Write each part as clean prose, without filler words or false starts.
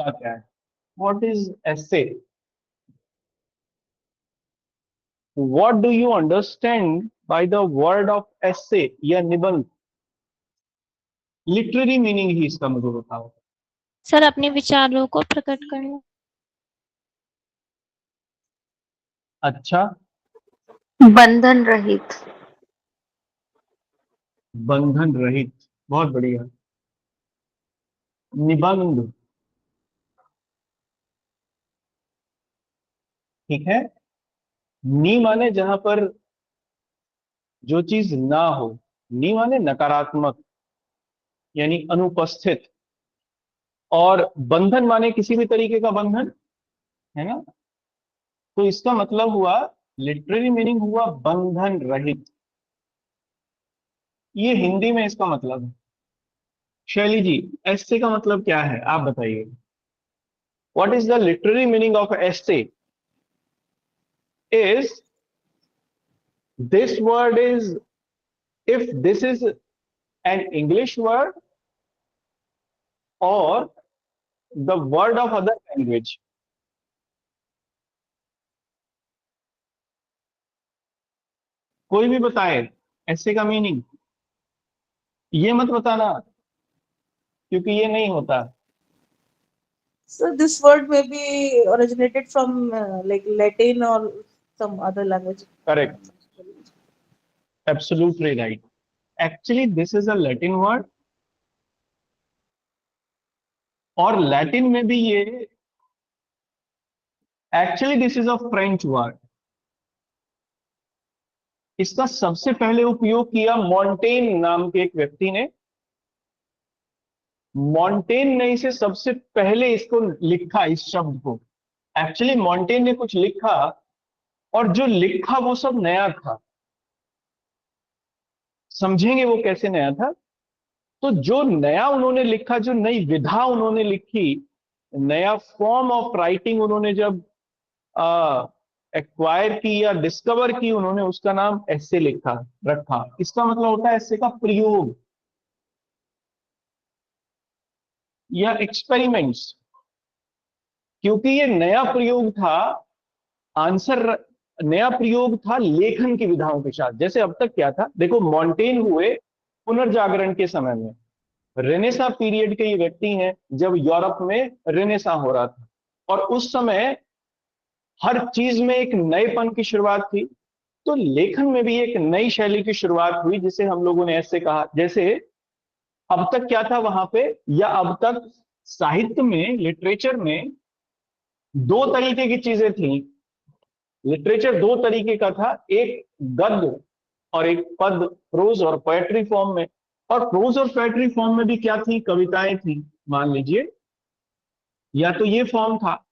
क्या है? What is essay? What do you understand by the word of essay या निबंध? लिटरेरी मीनिंग ही इसका मुझे बताओ। सर अपने विचारों को प्रकट करना। अच्छा, बंधन रहित। बंधन रहित, बहुत बढ़िया। निबंध, ठीक है। नी माने जहां पर जो चीज ना हो, नी माने नकारात्मक यानी अनुपस्थित, और बंधन माने किसी भी तरीके का बंधन, है ना। तो इसका मतलब हुआ, लिटरेरी मीनिंग हुआ बंधन रहित। ये हिंदी में इसका मतलब है। शैली जी, एस्से का मतलब क्या है आप बताइए। What is the literary meaning of essay? Is this word is, if this is an English word or the word of other language? कोई भी बताए ऐसे का मीनिंग। ये मत बताना, क्योंकि ये नहीं होता। So this word may be originated from like Latin or some other language. Correct, absolutely right. Actually this is a Latin word, और लैटिन में भी ये, actually this is a French word. इसका सबसे पहले उपयोग किया मॉन्टेन नाम के एक व्यक्ति ने। मॉन्टेन ने इसे सबसे पहले इसको लिखा, इस शब्द को। एक्चुअली मॉन्टेन ने कुछ लिखा, और जो लिखा वो सब नया था। समझेंगे वो कैसे नया था। तो जो नया उन्होंने लिखा, जो नई विधा उन्होंने लिखी, नया फॉर्म ऑफ राइटिंग उन्होंने जब एक्वायर की या डिस्कवर की, उन्होंने उसका नाम एस्से लिखा, रखा। इसका मतलब होता है एस्से का प्रयोग या एक्सपेरिमेंट्स। क्योंकि ये नया प्रयोग था, आंसर नया प्रयोग था लेखन की विधाओं के साथ। जैसे अब तक क्या था, देखो मॉन्टेन हुए पुनर्जागरण के समय में, रेनेसा पीरियड के ये व्यक्ति हैं, जब यूरोप में रेनेसा हो रहा था, और उस समय हर चीज में एक नएपन की शुरुआत थी। तो लेखन में भी एक नई शैली की शुरुआत हुई, जिसे हम लोगों ने ऐसे कहा। जैसे अब तक क्या था वहां पे, या अब तक साहित्य में, लिटरेचर में दो तरीके की चीजें थी। लिटरेचर दो तरीके का था, एक गद्य और एक पद, प्रोज और पोएट्री फॉर्म में। और प्रोज और पोएट्री फॉर्म में भी क्या थी, कविताएं थी, मान लीजिए। या तो ये फॉर्म था,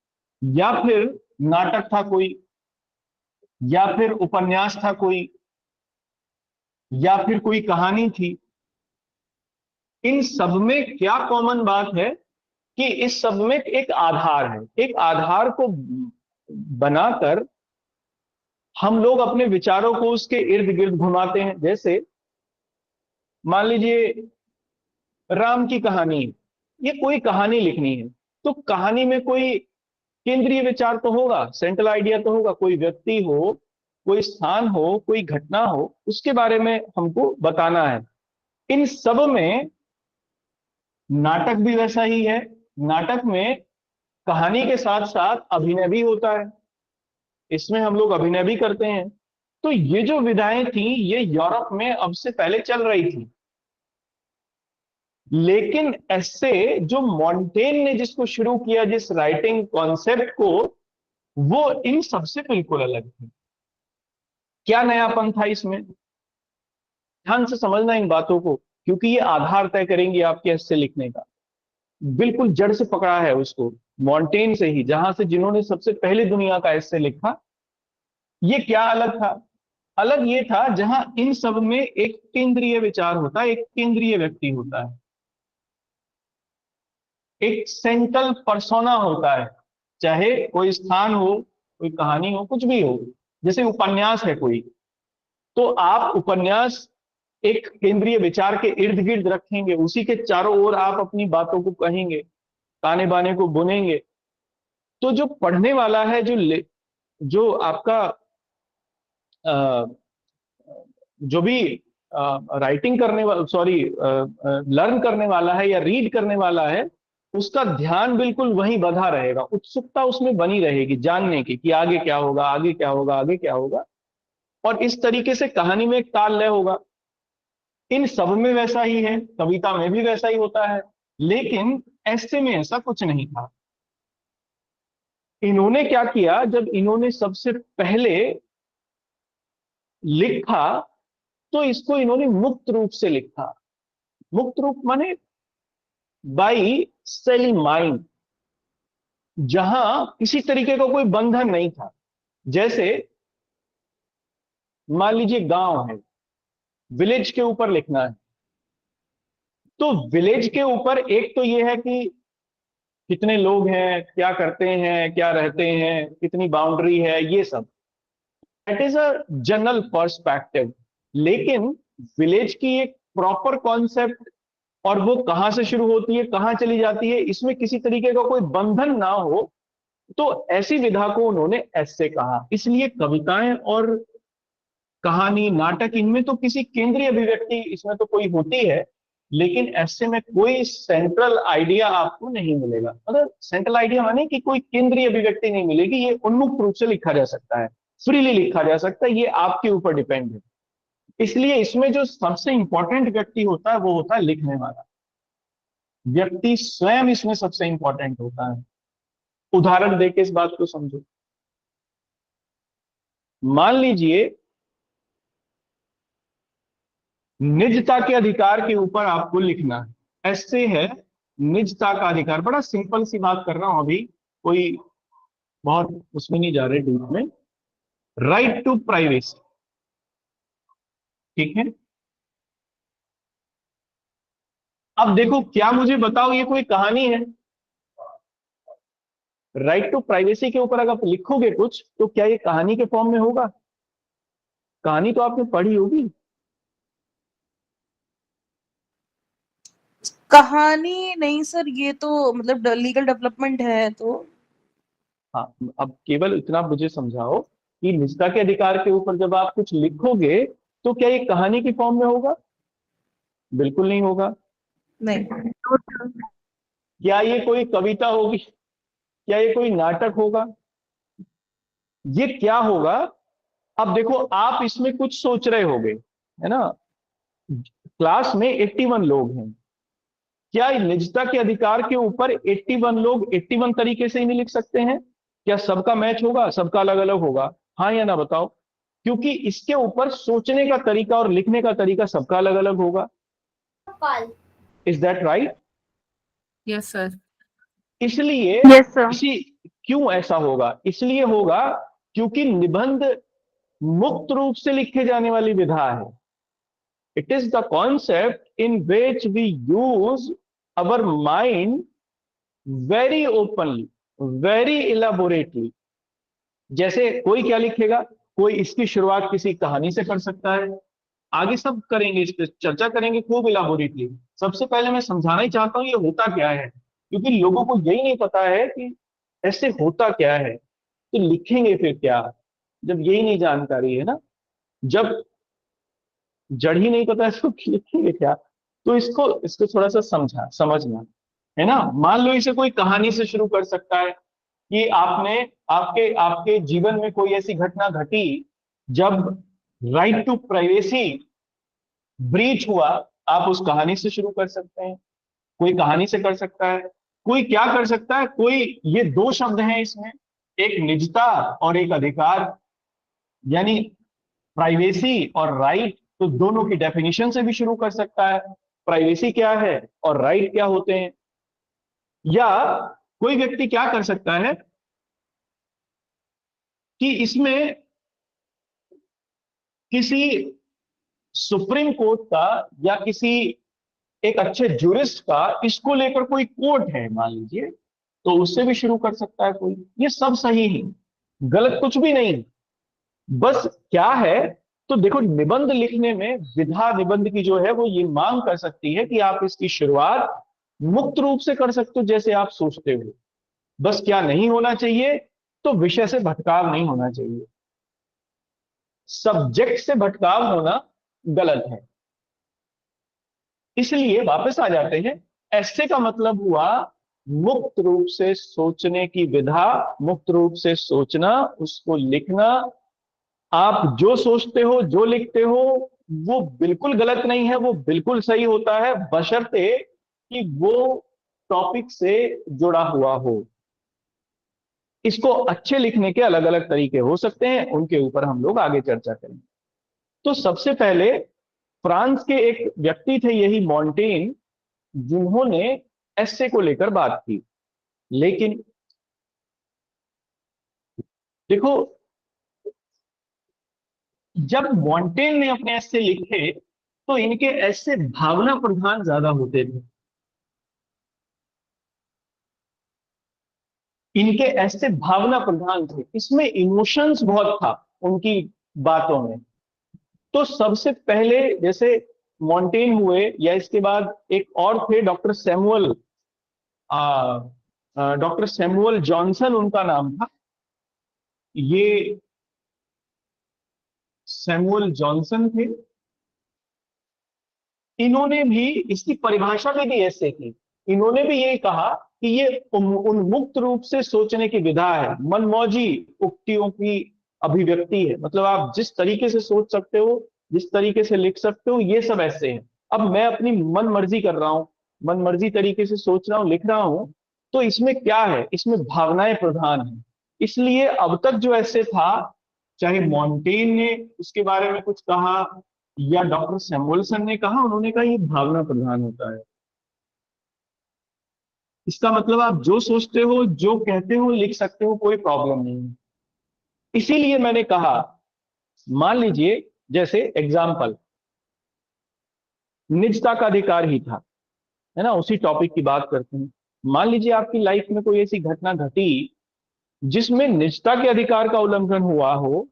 या फिर नाटक था कोई, या फिर उपन्यास था कोई, या फिर कोई कहानी थी। इन सब में क्या कॉमन बात है कि इस सब में एक आधार है। एक आधार को बनाकर हम लोग अपने विचारों को उसके इर्द गिर्द घुमाते हैं। जैसे मान लीजिए राम की कहानी है, ये कोई कहानी लिखनी है, तो कहानी में कोई केंद्रीय विचार तो होगा, सेंट्रल आइडिया तो होगा। कोई व्यक्ति हो, कोई स्थान हो, कोई घटना हो, उसके बारे में हमको बताना है। इन सब में नाटक भी वैसा ही है। नाटक में कहानी के साथ साथ अभिनय भी होता है, इसमें हम लोग अभिनय भी करते हैं। तो ये जो विधाएं थी, ये यूरोप में अब से पहले चल रही थी। लेकिन ऐसे जो मॉन्टेन ने जिसको शुरू किया, जिस राइटिंग कॉन्सेप्ट को, वो इन सबसे बिल्कुल अलग थी। क्या नयापन था इसमें? ध्यान से समझना इन बातों को, क्योंकि ये आधार तय करेंगी आपके ऐसे लिखने का। बिल्कुल जड़ से पकड़ा है उसको, मॉन्टेन से ही, जहां से, जिन्होंने सबसे पहले दुनिया का ऐसे लिखा। ये क्या अलग था? अलग ये था जहां इन सब में एक केंद्रीय विचार होता है, एक केंद्रीय व्यक्ति होता है, एक सेंट्रल पर्सोना होता है। चाहे कोई स्थान हो, कोई कहानी हो, कुछ भी हो। जैसे उपन्यास है कोई, तो आप उपन्यास एक केंद्रीय विचार के इर्द गिर्द रखेंगे, उसी के चारों ओर आप अपनी बातों को कहेंगे। ताने बाने को बुनेंगे। तो जो पढ़ने वाला है, जो आपका जो भी राइटिंग करने वाला, सॉरी, लर्न करने वाला है या रीड करने वाला है, उसका ध्यान बिल्कुल वहीं बधा रहेगा, उत्सुकता उसमें बनी रहेगी जानने की कि आगे क्या होगा, आगे क्या होगा, आगे क्या होगा। और इस तरीके से कहानी में एक ताल लय होगा। इन सब में वैसा ही है, कविता में भी वैसा ही होता है, लेकिन ऐसे में ऐसा कुछ नहीं था। इन्होंने क्या किया, जब इन्होंने सबसे पहले लिखा तो इसको इन्होंने मुक्त रूप से लिखा। मुक्त रूप माने बाई सेली माइंड, जहां किसी तरीके का कोई बंधन नहीं था। जैसे मान लीजिए गांव है, विलेज के ऊपर लिखना है, तो विलेज के ऊपर एक तो यह है कि कितने लोग हैं, क्या करते हैं, क्या रहते हैं, कितनी बाउंड्री है, ये सब that is a general perspective. लेकिन विलेज की एक प्रॉपर कॉन्सेप्ट, और वो कहां से शुरू होती है, कहां चली जाती है, इसमें किसी तरीके का कोई बंधन ना हो, तो ऐसी विधा को उन्होंने ऐसे कहा। इसलिए कविताएं और कहानी, नाटक, इनमें तो किसी केंद्रीय अभिव्यक्ति इसमें तो कोई होती है, लेकिन ऐसे में कोई सेंट्रल आइडिया आपको नहीं मिलेगा। मतलब सेंट्रल आइडिया माने कि कोई केंद्रीय अभिव्यक्ति नहीं मिलेगी, ये उन्मुक्त रूप से लिखा जा सकता है, फ्रीली लिखा जा सकता है, ये आपके ऊपर डिपेंड है। इसलिए इसमें जो सबसे इंपॉर्टेंट व्यक्ति होता है वो होता है लिखने वाला व्यक्ति, स्वयं इसमें सबसे इंपॉर्टेंट होता है। उदाहरण देके इस बात को समझो। मान लीजिए निजता के अधिकार के ऊपर आपको लिखना है, ऐसे है निजता का अधिकार। बड़ा सिंपल सी बात कर रहा हूं अभी, कोई बहुत उसमें नहीं जा रहे डीप में। राइट टू प्राइवेसी, ठीक है। अब देखो, क्या मुझे बताओ ये कोई कहानी है? राइट टू प्राइवेसी के ऊपर अगर आप लिखोगे कुछ, तो क्या ये कहानी के फॉर्म में होगा? कहानी तो आपने पढ़ी होगी। कहानी नहीं सर, ये तो मतलब लीगल डेवलपमेंट है तो। हाँ, अब केवल इतना मुझे समझाओ कि निजता के अधिकार के ऊपर जब आप कुछ लिखोगे, तो क्या ये कहानी की फॉर्म में होगा? बिल्कुल नहीं होगा। नहीं। क्या ये कोई कविता होगी? क्या ये कोई नाटक होगा? ये क्या होगा? अब देखो, आप इसमें कुछ सोच रहे होगे, है ना। क्लास में 81 लोग हैं, क्या निजता के अधिकार के ऊपर 81 लोग 81 तरीके से ही नहीं लिख सकते हैं? क्या सबका मैच होगा? सबका अलग अलग होगा? हाँ या ना बताओ। क्योंकि इसके ऊपर सोचने का तरीका और लिखने का तरीका सबका अलग अलग होगा। Is that right? Yes sir. इसलिए यस सर। इसी क्यों ऐसा होगा? इसलिए होगा क्योंकि निबंध मुक्त रूप से लिखे जाने वाली विधा है। It is the concept in which we use our mind very openly, very elaborately. जैसे कोई क्या लिखेगा, कोई इसकी शुरुआत किसी कहानी से कर सकता है, आगे सब करेंगे, इस पर चर्चा करेंगे खूब इलाबोरेटली। सबसे पहले मैं समझाना ही चाहता हूं ये होता क्या है, क्योंकि लोगों को यही नहीं पता है कि ऐसे होता क्या है, तो लिखेंगे फिर क्या, जब यही नहीं जानकारी है ना, जब जड़ ही नहीं पता है तो लिखेंगे क्या। तो इसको इसको थोड़ा सा समझना है ना। मान लो इसे कोई कहानी से शुरू कर सकता है कि आपने आपके आपके जीवन में कोई ऐसी घटना घटी जब राइट टू प्राइवेसी ब्रीच हुआ, आप उस कहानी से शुरू कर सकते हैं। कोई कहानी से कर सकता है। कोई क्या कर सकता है, कोई, ये दो शब्द हैं इसमें, एक निजता और एक अधिकार, यानी प्राइवेसी और राइट, तो दोनों की डेफिनेशन से भी शुरू कर सकता है, प्राइवेसी क्या है और राइट क्या होते हैं। या कोई व्यक्ति क्या कर सकता है कि इसमें किसी सुप्रीम कोर्ट का या किसी एक अच्छे जूरिस्ट का इसको लेकर कोई कोर्ट है मान लीजिए, तो उससे भी शुरू कर सकता है कोई। ये सब सही है, गलत कुछ भी नहीं। बस क्या है, तो देखो, निबंध लिखने में विधा निबंध की जो है वो ये मांग कर सकती है कि आप इसकी शुरुआत मुक्त रूप से कर सकते हो जैसे आप सोचते हो। बस क्या नहीं होना चाहिए, तो विषय से भटकाव नहीं होना चाहिए। सब्जेक्ट से भटकाव होना गलत है। इसलिए वापस आ जाते हैं, ऐसे का मतलब हुआ मुक्त रूप से सोचने की विधा, मुक्त रूप से सोचना, उसको लिखना। आप जो सोचते हो, जो लिखते हो, वो बिल्कुल गलत नहीं है, वो बिल्कुल सही होता है, बशर्ते कि वो टॉपिक से जुड़ा हुआ हो। इसको अच्छे लिखने के अलग अलग तरीके हो सकते हैं, उनके ऊपर हम लोग आगे चर्चा करेंगे। तो सबसे पहले फ्रांस के एक व्यक्ति थे, यही मॉन्टेन, जिन्होंने एस्से को लेकर बात की। लेकिन देखो, जब मॉन्टेन ने अपने एस्से लिखे तो इनके एस्से भावना प्रधान ज्यादा होते थे। इनके एस्से भावना प्रधान थे, इसमें इमोशंस बहुत था उनकी बातों में। तो सबसे पहले जैसे मॉन्टेन हुए, या इसके बाद एक और थे doctor Samuel, doctor Samuel Johnson उनका नाम था। ये सैमुअल जॉनसन थे। इन्होंने भी इसकी परिभाषा भी दी ऐसे की। इन्होंने भी यही कहा कि ये उन्मुक्त रूप से सोचने की विधा है, मनमौजी उक्तियों की अभिव्यक्ति है। मतलब आप जिस तरीके से सोच सकते हो, जिस तरीके से लिख सकते हो, ये सब ऐसे हैं। अब मैं अपनी मन मर्जी कर रहा हूं, मन मर्जी तरीके से सोच रहा हूं, लिख रहा हूं, तो इसमें क्या है, इसमें भावनाएं प्रधान है। इसलिए अब तक जो ऐसे था, चाहे मॉन्टेन ने उसके बारे में कुछ कहा या डॉक्टर सैमुअलसन ने कहा, उन्होंने कहा ये भावना प्रधान होता है। इसका मतलब आप जो सोचते हो, जो कहते हो, लिख सकते हो, कोई प्रॉब्लम नहीं है। इसीलिए मैंने कहा, मान लीजिए जैसे एग्जाम्पल, निजता का अधिकार ही था, है ना, उसी टॉपिक की बात करते हैं। मान लीजिए आपकी लाइफ में कोई ऐसी घटना घटी जिसमें निजता के अधिकार का उल्लंघन हुआ हो,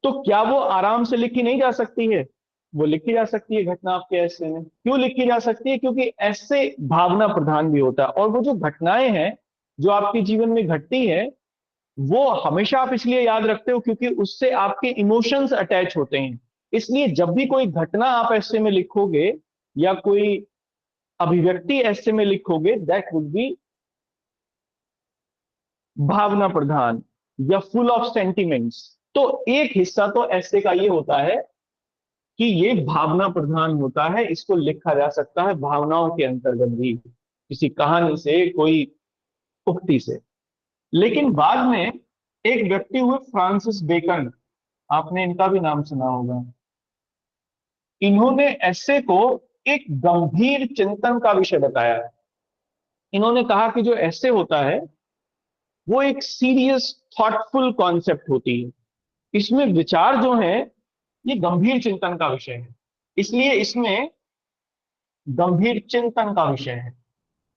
तो क्या वो आराम से लिखी नहीं जा सकती है? वो लिखी जा सकती है घटना आपके ऐसे में। क्यों लिखी जा सकती है? क्योंकि ऐसे भावना प्रधान भी होता है, और वो जो घटनाएं हैं जो आपके जीवन में घटती है, वो हमेशा आप इसलिए याद रखते हो क्योंकि उससे आपके इमोशंस अटैच होते हैं। इसलिए जब भी कोई घटना आप ऐसे में लिखोगे या कोई अभिव्यक्ति ऐसे में लिखोगे, दैट वुड बी भावना प्रधान या फुल ऑफ सेंटिमेंट्स। तो एक हिस्सा तो ऐसे का ये होता है कि ये भावना प्रधान होता है, इसको लिखा जा सकता है भावनाओं के अंतर्गत भी, किसी कहानी से, कोई उक्ति से। लेकिन बाद में एक व्यक्ति हुए फ्रांसिस बेकन, आपने इनका भी नाम सुना होगा। इन्होंने ऐसे को एक गंभीर चिंतन का विषय बताया है। इन्होंने कहा कि जो ऐसे होता है वो एक सीरियस थॉटफुल कॉन्सेप्ट होती है, इसमें विचार जो है ये गंभीर चिंतन का विषय है, इसलिए इसमें गंभीर चिंतन का विषय है,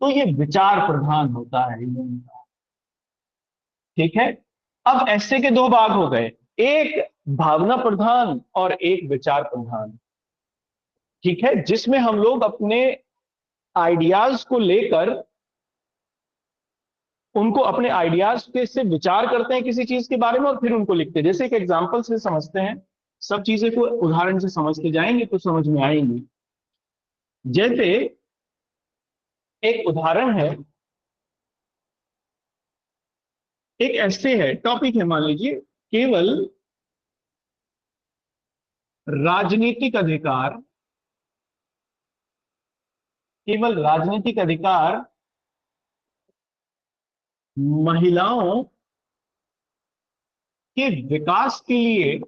तो ये विचार प्रधान होता है, इन्होंने कहा। ठीक है। अब ऐसे के दो भाग हो गए, एक भावना प्रधान और एक विचार प्रधान। ठीक है, जिसमें हम लोग अपने आइडियाज को लेकर, उनको अपने आइडियाज के से विचार करते हैं किसी चीज के बारे में और फिर उनको लिखते हैं। जैसे एक एग्जांपल से समझते हैं, सब चीजें को उदाहरण से समझते जाएंगे तो समझ में आएंगी। जैसे एक उदाहरण है, एक ऐसे है, टॉपिक है, मान लीजिए केवल राजनीतिक अधिकार, केवल राजनीतिक अधिकार महिलाओं के विकास के लिए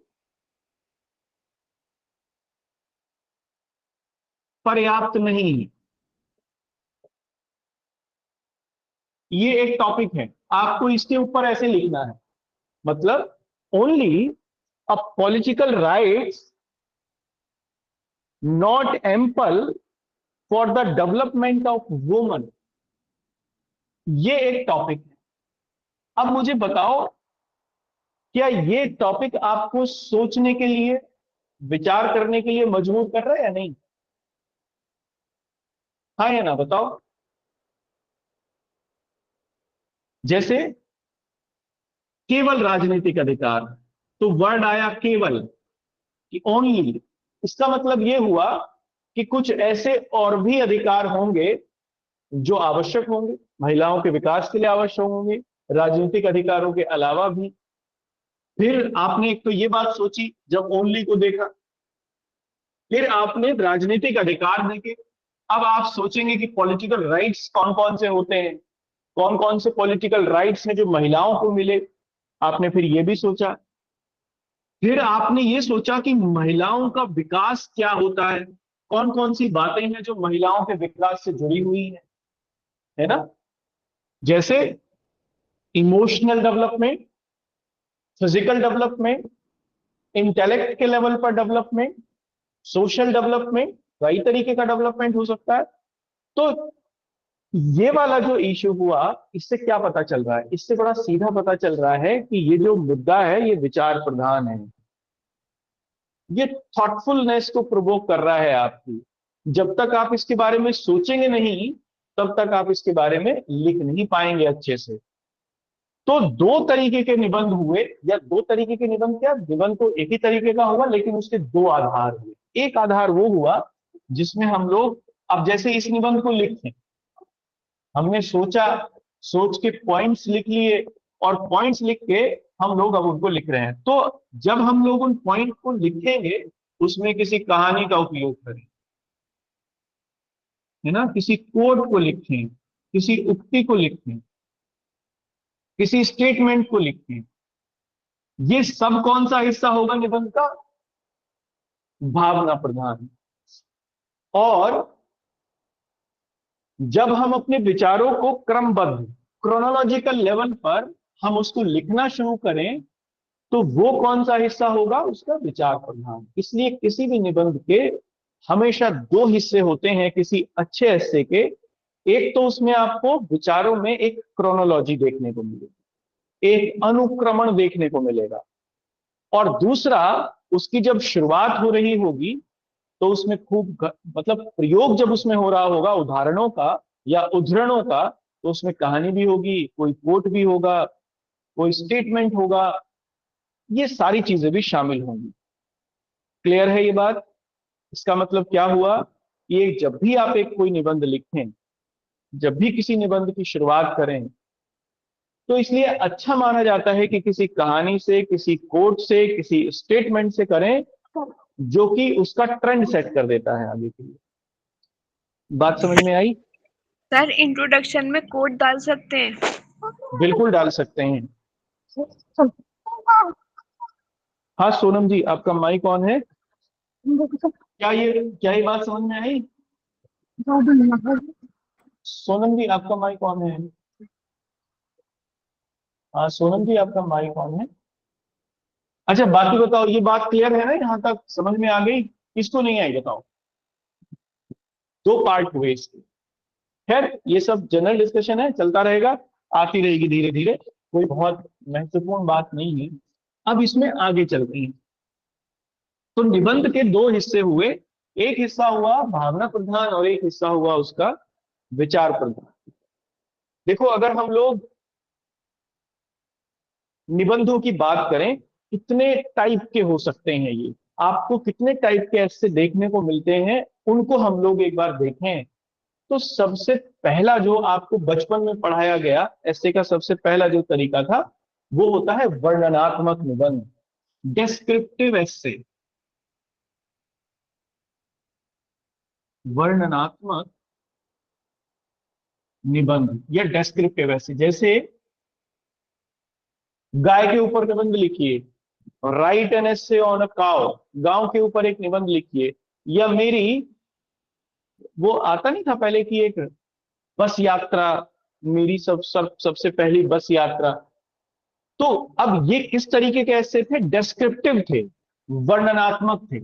पर्याप्त नहीं है। ये एक टॉपिक है, आपको इसके ऊपर ऐसे लिखना है, मतलब only a political rights not ample for the development of woman. ये एक टॉपिक है। अब मुझे बताओ, क्या ये टॉपिक आपको सोचने के लिए, विचार करने के लिए मजबूर कर रहा है या नहीं? हाँ या ना बताओ। जैसे केवल राजनीतिक अधिकार, तो वर्ड आया केवल, कि ओनली। इसका मतलब यह हुआ कि कुछ ऐसे और भी अधिकार होंगे जो आवश्यक होंगे, महिलाओं के विकास के लिए आवश्यक होंगे, राजनीतिक अधिकारों के अलावा भी। फिर आपने एक तो ये बात सोची जब ओनली को देखा, फिर आपने राजनीतिक अधिकार देखे। अब आप सोचेंगे कि पॉलिटिकल राइट्स कौन कौन से होते हैं, कौन कौन से पॉलिटिकल राइट्स हैं जो महिलाओं को मिले। आपने फिर ये भी सोचा। फिर आपने ये सोचा कि महिलाओं का विकास क्या होता है, कौन कौन सी बातें हैं जो महिलाओं के विकास से जुड़ी हुई है ना। जैसे emotional development, physical development, intellect के लेवल पर डेवलपमेंट, सोशल डेवलपमेंट, कई तरीके का डेवलपमेंट हो सकता है। तो ये वाला जो इश्यू हुआ, इससे क्या पता चल रहा है? इससे बड़ा सीधा पता चल रहा है कि ये जो मुद्दा है ये विचार प्रधान है, ये थॉटफुलनेस को प्रोवोक कर रहा है आपकी। जब तक आप इसके बारे में सोचेंगे नहीं, तब तक आप इसके बारे में लिख नहीं पाएंगे अच्छे से। तो दो तरीके के निबंध हुए, या दो तरीके के निबंध क्या, निबंध तो एक ही तरीके का हुआ, लेकिन उसके दो आधार हुए। एक आधार वो हुआ जिसमें हम लोग, अब जैसे इस निबंध को लिखें, हमने सोचा, सोच के पॉइंट्स लिख लिए, और पॉइंट्स लिख के हम लोग अब उनको लिख रहे हैं। तो जब हम लोग उन पॉइंट को लिखेंगे, उसमें किसी कहानी का उपयोग करें, है ना, किसी कोट को लिखें, किसी उक्ति को लिखें, किसी स्टेटमेंट को लिखें। ये सब कौन सा हिस्सा होगा निबंध का? भावना प्रधान। और जब हम अपने विचारों को क्रमबद्ध, क्रोनोलॉजिकल लेवल पर हम उसको लिखना शुरू करें, तो वो कौन सा हिस्सा होगा? उसका विचार प्रधान। इसलिए किसी भी निबंध के हमेशा दो हिस्से होते हैं किसी अच्छे हिस्से के। एक तो उसमें आपको विचारों में एक क्रोनोलॉजी देखने को मिलेगी, एक अनुक्रमण देखने को मिलेगा, और दूसरा, उसकी जब शुरुआत हो रही होगी तो उसमें खूब मतलब प्रयोग जब उसमें हो रहा होगा उदाहरणों का या उद्धरणों का, तो उसमें कहानी भी होगी, कोई कोट भी होगा, कोई स्टेटमेंट होगा, ये सारी चीजें भी शामिल होंगी। क्लियर है ये बात? इसका मतलब क्या हुआ कि जब भी आप एक कोई निबंध लिखें, जब भी किसी निबंध की शुरुआत करें, तो इसलिए अच्छा माना जाता है कि किसी कहानी से, किसी कोट से, किसी स्टेटमेंट से करें जो कि उसका ट्रेंड सेट कर देता है आगे के लिए। बात समझ में आई? सर इंट्रोडक्शन में कोड डाल सकते हैं? बिल्कुल डाल सकते हैं। हाँ सोनम जी, आपका माइक ऑन है। क्या ये बात समझ में आई? सोनम जी आपका माइक ऑन है। हाँ सोनम जी आपका माइक ऑन है। अच्छा बाकी बताओ, ये बात क्लियर है ना? यहाँ तक समझ में आ गई? किसको नहीं आई बताओ? दो पार्ट हुए इसके। खैर ये सब जनरल डिस्कशन है, चलता रहेगा, आती रहेगी धीरे धीरे, कोई बहुत महत्वपूर्ण बात नहीं है। अब इसमें आगे चलते हैं। तो निबंध के दो हिस्से हुए, एक हिस्सा हुआ भावना प्रधान और एक हिस्सा हुआ उसका विचार प्रधान। देखो अगर हम लोग निबंधों की बात करें, कितने टाइप के हो सकते हैं ये, आपको कितने टाइप के ऐसे देखने को मिलते हैं, उनको हम लोग एक बार देखें। तो सबसे पहला जो आपको बचपन में पढ़ाया गया ऐसे का सबसे पहला जो तरीका था, वो होता है वर्णनात्मक निबंध, डेस्क्रिप्टिव एसे। वर्णनात्मक निबंध या डेस्क्रिप्टिव एसे, जैसे गाय के ऊपर निबंध लिखिए, right an essay on a cow, गांव के ऊपर एक निबंध लिखिए। या मेरी वो आता नहीं था पहले की एक बस यात्रा, मेरी सबसे पहली बस यात्रा। तो अब ये किस तरीके के ऐसे थे? डेस्क्रिप्टिव थे, वर्णनात्मक थे।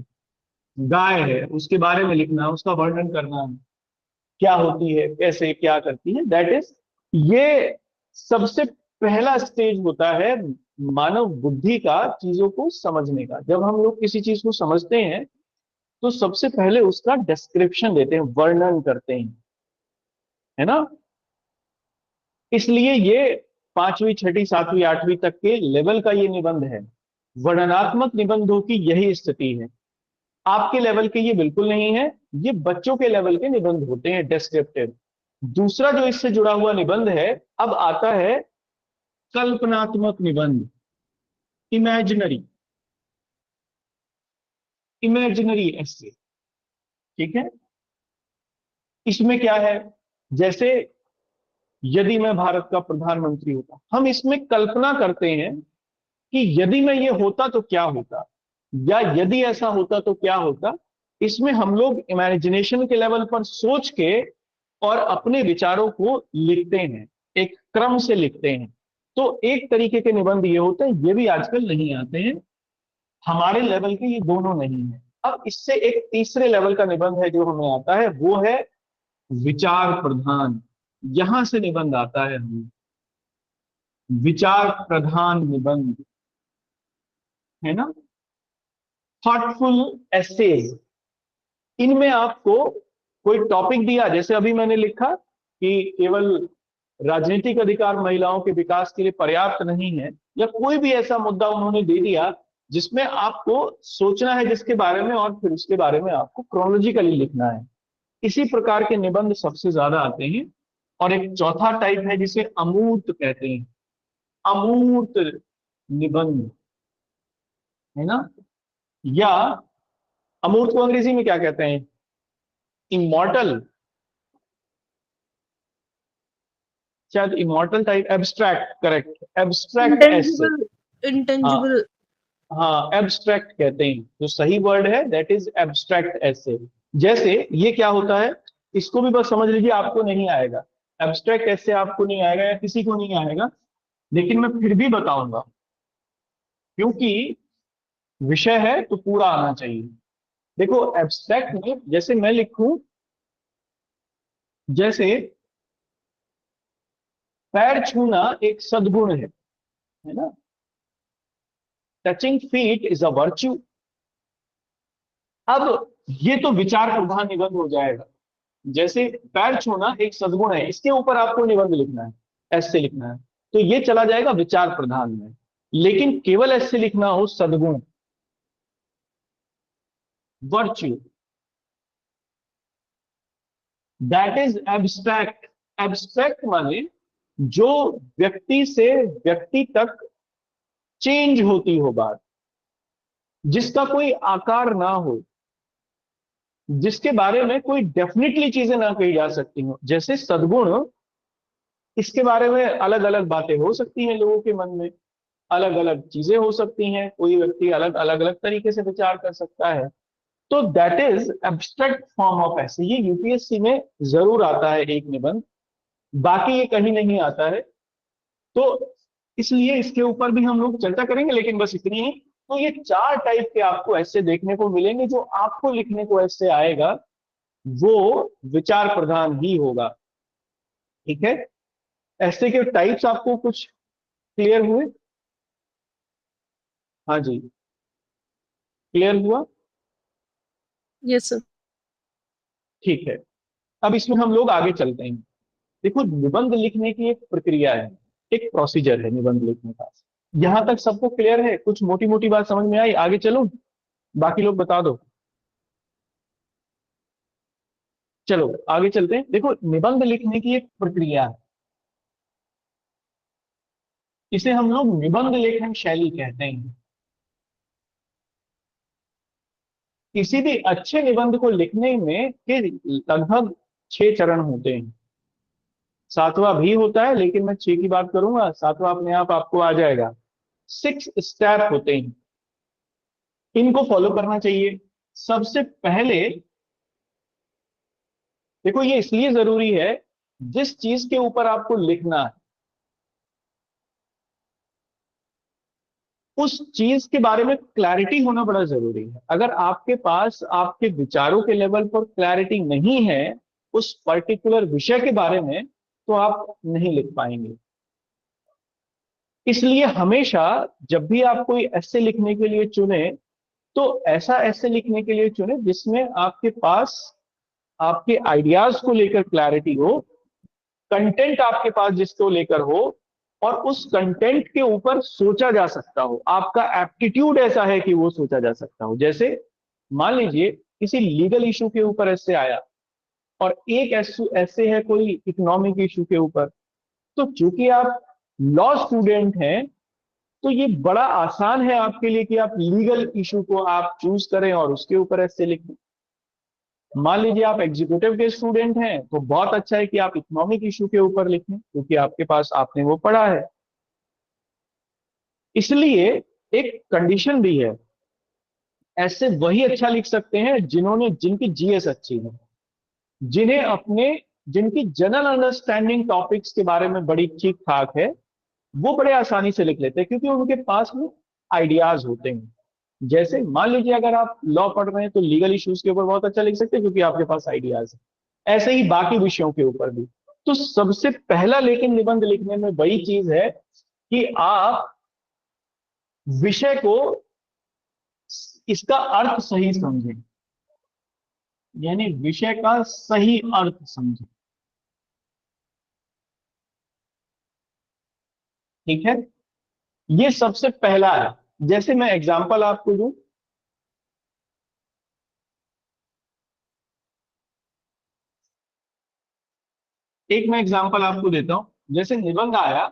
गाय है, उसके बारे में लिखना, उसका वर्णन करना, क्या होती है, कैसे क्या करती है, दैट इज, ये सबसे पहला स्टेज होता है मानव बुद्धि का चीजों को समझने का। जब हम लोग किसी चीज को समझते हैं तो सबसे पहले उसका डिस्क्रिप्शन देते हैं, वर्णन करते हैं। है ना। इसलिए ये 5वीं 6वीं 7वीं 8वीं तक के लेवल का ये निबंध है। वर्णनात्मक निबंधों की यही स्थिति है। आपके लेवल के ये बिल्कुल नहीं है, ये बच्चों के लेवल के निबंध होते हैं, डिस्क्रिप्टिव। दूसरा जो इससे जुड़ा हुआ निबंध है, अब आता है कल्पनात्मक निबंध, इमेजिनरी इमेजिनरी एसे। ठीक है, इसमें क्या है, जैसे यदि मैं भारत का प्रधानमंत्री होता, हम इसमें कल्पना करते हैं कि यदि मैं ये होता तो क्या होता, या यदि ऐसा होता तो क्या होता। इसमें हम लोग इमेजिनेशन के लेवल पर सोच के और अपने विचारों को लिखते हैं, एक क्रम से लिखते हैं। तो एक तरीके के निबंध ये होते हैं, ये भी आजकल नहीं आते हैं, हमारे लेवल के ये दोनों नहीं है। अब इससे एक तीसरे लेवल का निबंध है जो हमें आता है, वो है विचार प्रधान। यहां से निबंध आता है हमें, विचार प्रधान निबंध, है ना। थॉटफुल एसेज, इनमें आपको कोई टॉपिक दिया, जैसे अभी मैंने लिखा कि केवल राजनीतिक अधिकार महिलाओं के विकास के लिए पर्याप्त नहीं है, या कोई भी ऐसा मुद्दा उन्होंने दे दिया जिसमें आपको सोचना है जिसके बारे में, और फिर उसके बारे में आपको क्रोनोलॉजिकली लिखना है। इसी प्रकार के निबंध सबसे ज्यादा आते हैं। और एक चौथा टाइप है जिसे अमूर्त कहते हैं, अमूर्त निबंध, है ना। या अमूर्त को अंग्रेजी में क्या कहते हैं, इमॉर्टल, शायद immortal type, abstract, correct, abstract essay. Intangible. हाँ, एब्स्ट्रैक्ट कहते हैं, जो सही वर्ड है दैट इज एब्स्ट्रैक्ट एसे। जैसे ये क्या होता है, इसको भी बस समझ लीजिए, आपको नहीं आएगा एब्स्ट्रैक्ट एसे, आपको नहीं आएगा या किसी को नहीं आएगा, लेकिन मैं फिर भी बताऊंगा क्योंकि विषय है तो पूरा आना चाहिए। देखो एब्स्ट्रैक्ट में जैसे मैं लिखूं, जैसे पैर छूना एक सद्गुण है ना, touching feet is a virtue. अब ये तो विचार प्रधान निबंध हो जाएगा। जैसे पैर छूना एक सद्गुण है, इसके ऊपर आपको निबंध लिखना है, ऐसे लिखना है, तो ये चला जाएगा विचार प्रधान में। लेकिन केवल ऐसे लिखना हो सद्गुण, virtue, that is abstract. Abstract माने जो व्यक्ति से व्यक्ति तक चेंज होती हो बात, जिसका कोई आकार ना हो, जिसके बारे में कोई डेफिनेटली चीजें ना कही जा सकती हो। जैसे सद्गुण, इसके बारे में अलग अलग बातें हो सकती हैं, लोगों के मन में अलग अलग चीजें हो सकती हैं, कोई व्यक्ति अलग अलग अलग तरीके से विचार कर सकता है। तो that is abstract form of ऐसे। ये यूपीएससी में जरूर आता है एक निबंध, बाकी ये कहीं नहीं आता है, तो इसलिए इसके ऊपर भी हम लोग चर्चा करेंगे, लेकिन बस इतनी ही। तो ये 4 टाइप के आपको ऐसे देखने को मिलेंगे, जो आपको लिखने को ऐसे आएगा वो विचार प्रधान ही होगा। ठीक है, ऐसे के टाइप्स आपको कुछ क्लियर हुए? हाँ जी, क्लियर हुआ? Yes sir. ठीक है, अब इसमें हम लोग आगे चलते हैं। देखो निबंध लिखने की एक प्रक्रिया है, एक प्रोसीजर है निबंध लिखने का। यहां तक सबको क्लियर है? कुछ मोटी मोटी बात समझ में आई? आगे चलो, बाकी लोग बता दो। चलो आगे चलते हैं। देखो निबंध लिखने की एक प्रक्रिया है, इसे हम लोग निबंध लेखन शैली कहते हैं। किसी भी अच्छे निबंध को लिखने में के लगभग 6 चरण होते हैं। 7वां भी होता है, लेकिन मैं 6 की बात करूंगा, 7वां अपने आप आपको आ जाएगा। 6 स्टेप होते हैं, इनको फॉलो करना चाहिए। सबसे पहले देखो, ये इसलिए जरूरी है, जिस चीज के ऊपर आपको लिखना है उस चीज के बारे में क्लैरिटी होना बड़ा जरूरी है। अगर आपके पास आपके विचारों के लेवल पर क्लैरिटी नहीं है उस पर्टिकुलर विषय के बारे में, तो आप नहीं लिख पाएंगे। इसलिए हमेशा जब भी आप कोई ऐसे लिखने के लिए चुने, तो ऐसा ऐसे लिखने के लिए चुने जिसमें आपके पास आपके आइडियाज को लेकर क्लैरिटी हो, कंटेंट आपके पास जिसको लेकर हो और उस कंटेंट के ऊपर सोचा जा सकता हो, आपका एप्टीट्यूड ऐसा है कि वो सोचा जा सकता हो। जैसे मान लीजिए किसी लीगल इशू के ऊपर ऐसे आया और एक ऐसे है कोई इकोनॉमिक इशू के ऊपर, तो चूंकि आप लॉ स्टूडेंट हैं तो ये बड़ा आसान है आपके लिए कि आप लीगल इशू को आप चूज करें और उसके ऊपर ऐसे लिखें। मान लीजिए आप एग्जीक्यूटिव के स्टूडेंट हैं तो बहुत अच्छा है कि आप इकोनॉमिक इशू के ऊपर लिखें क्योंकि आपके पास आपने वो पढ़ा है। इसलिए एक कंडीशन भी है, ऐसे वही अच्छा लिख सकते हैं जिनकी जीएस अच्छी है, जिनकी जनरल अंडरस्टैंडिंग टॉपिक्स के बारे में बड़ी ठीक ठाक है, वो बड़े आसानी से लिख लेते हैं क्योंकि उनके पास में आइडियाज होते हैं। जैसे मान लीजिए अगर आप लॉ पढ़ रहे हैं तो लीगल इश्यूज के ऊपर बहुत अच्छा लिख सकते हैं क्योंकि आपके पास आइडियाज है। ऐसे ही बाकी विषयों के ऊपर भी। तो सबसे पहला लेकिन निबंध लिखने में वही चीज है कि आप विषय को, इसका अर्थ सही समझें, यानी विषय का सही अर्थ समझें। ठीक है, ये सबसे पहला है। जैसे मैं एग्जांपल आपको दूं, एक मैं एग्जांपल आपको देता हूं। जैसे निबंध आया,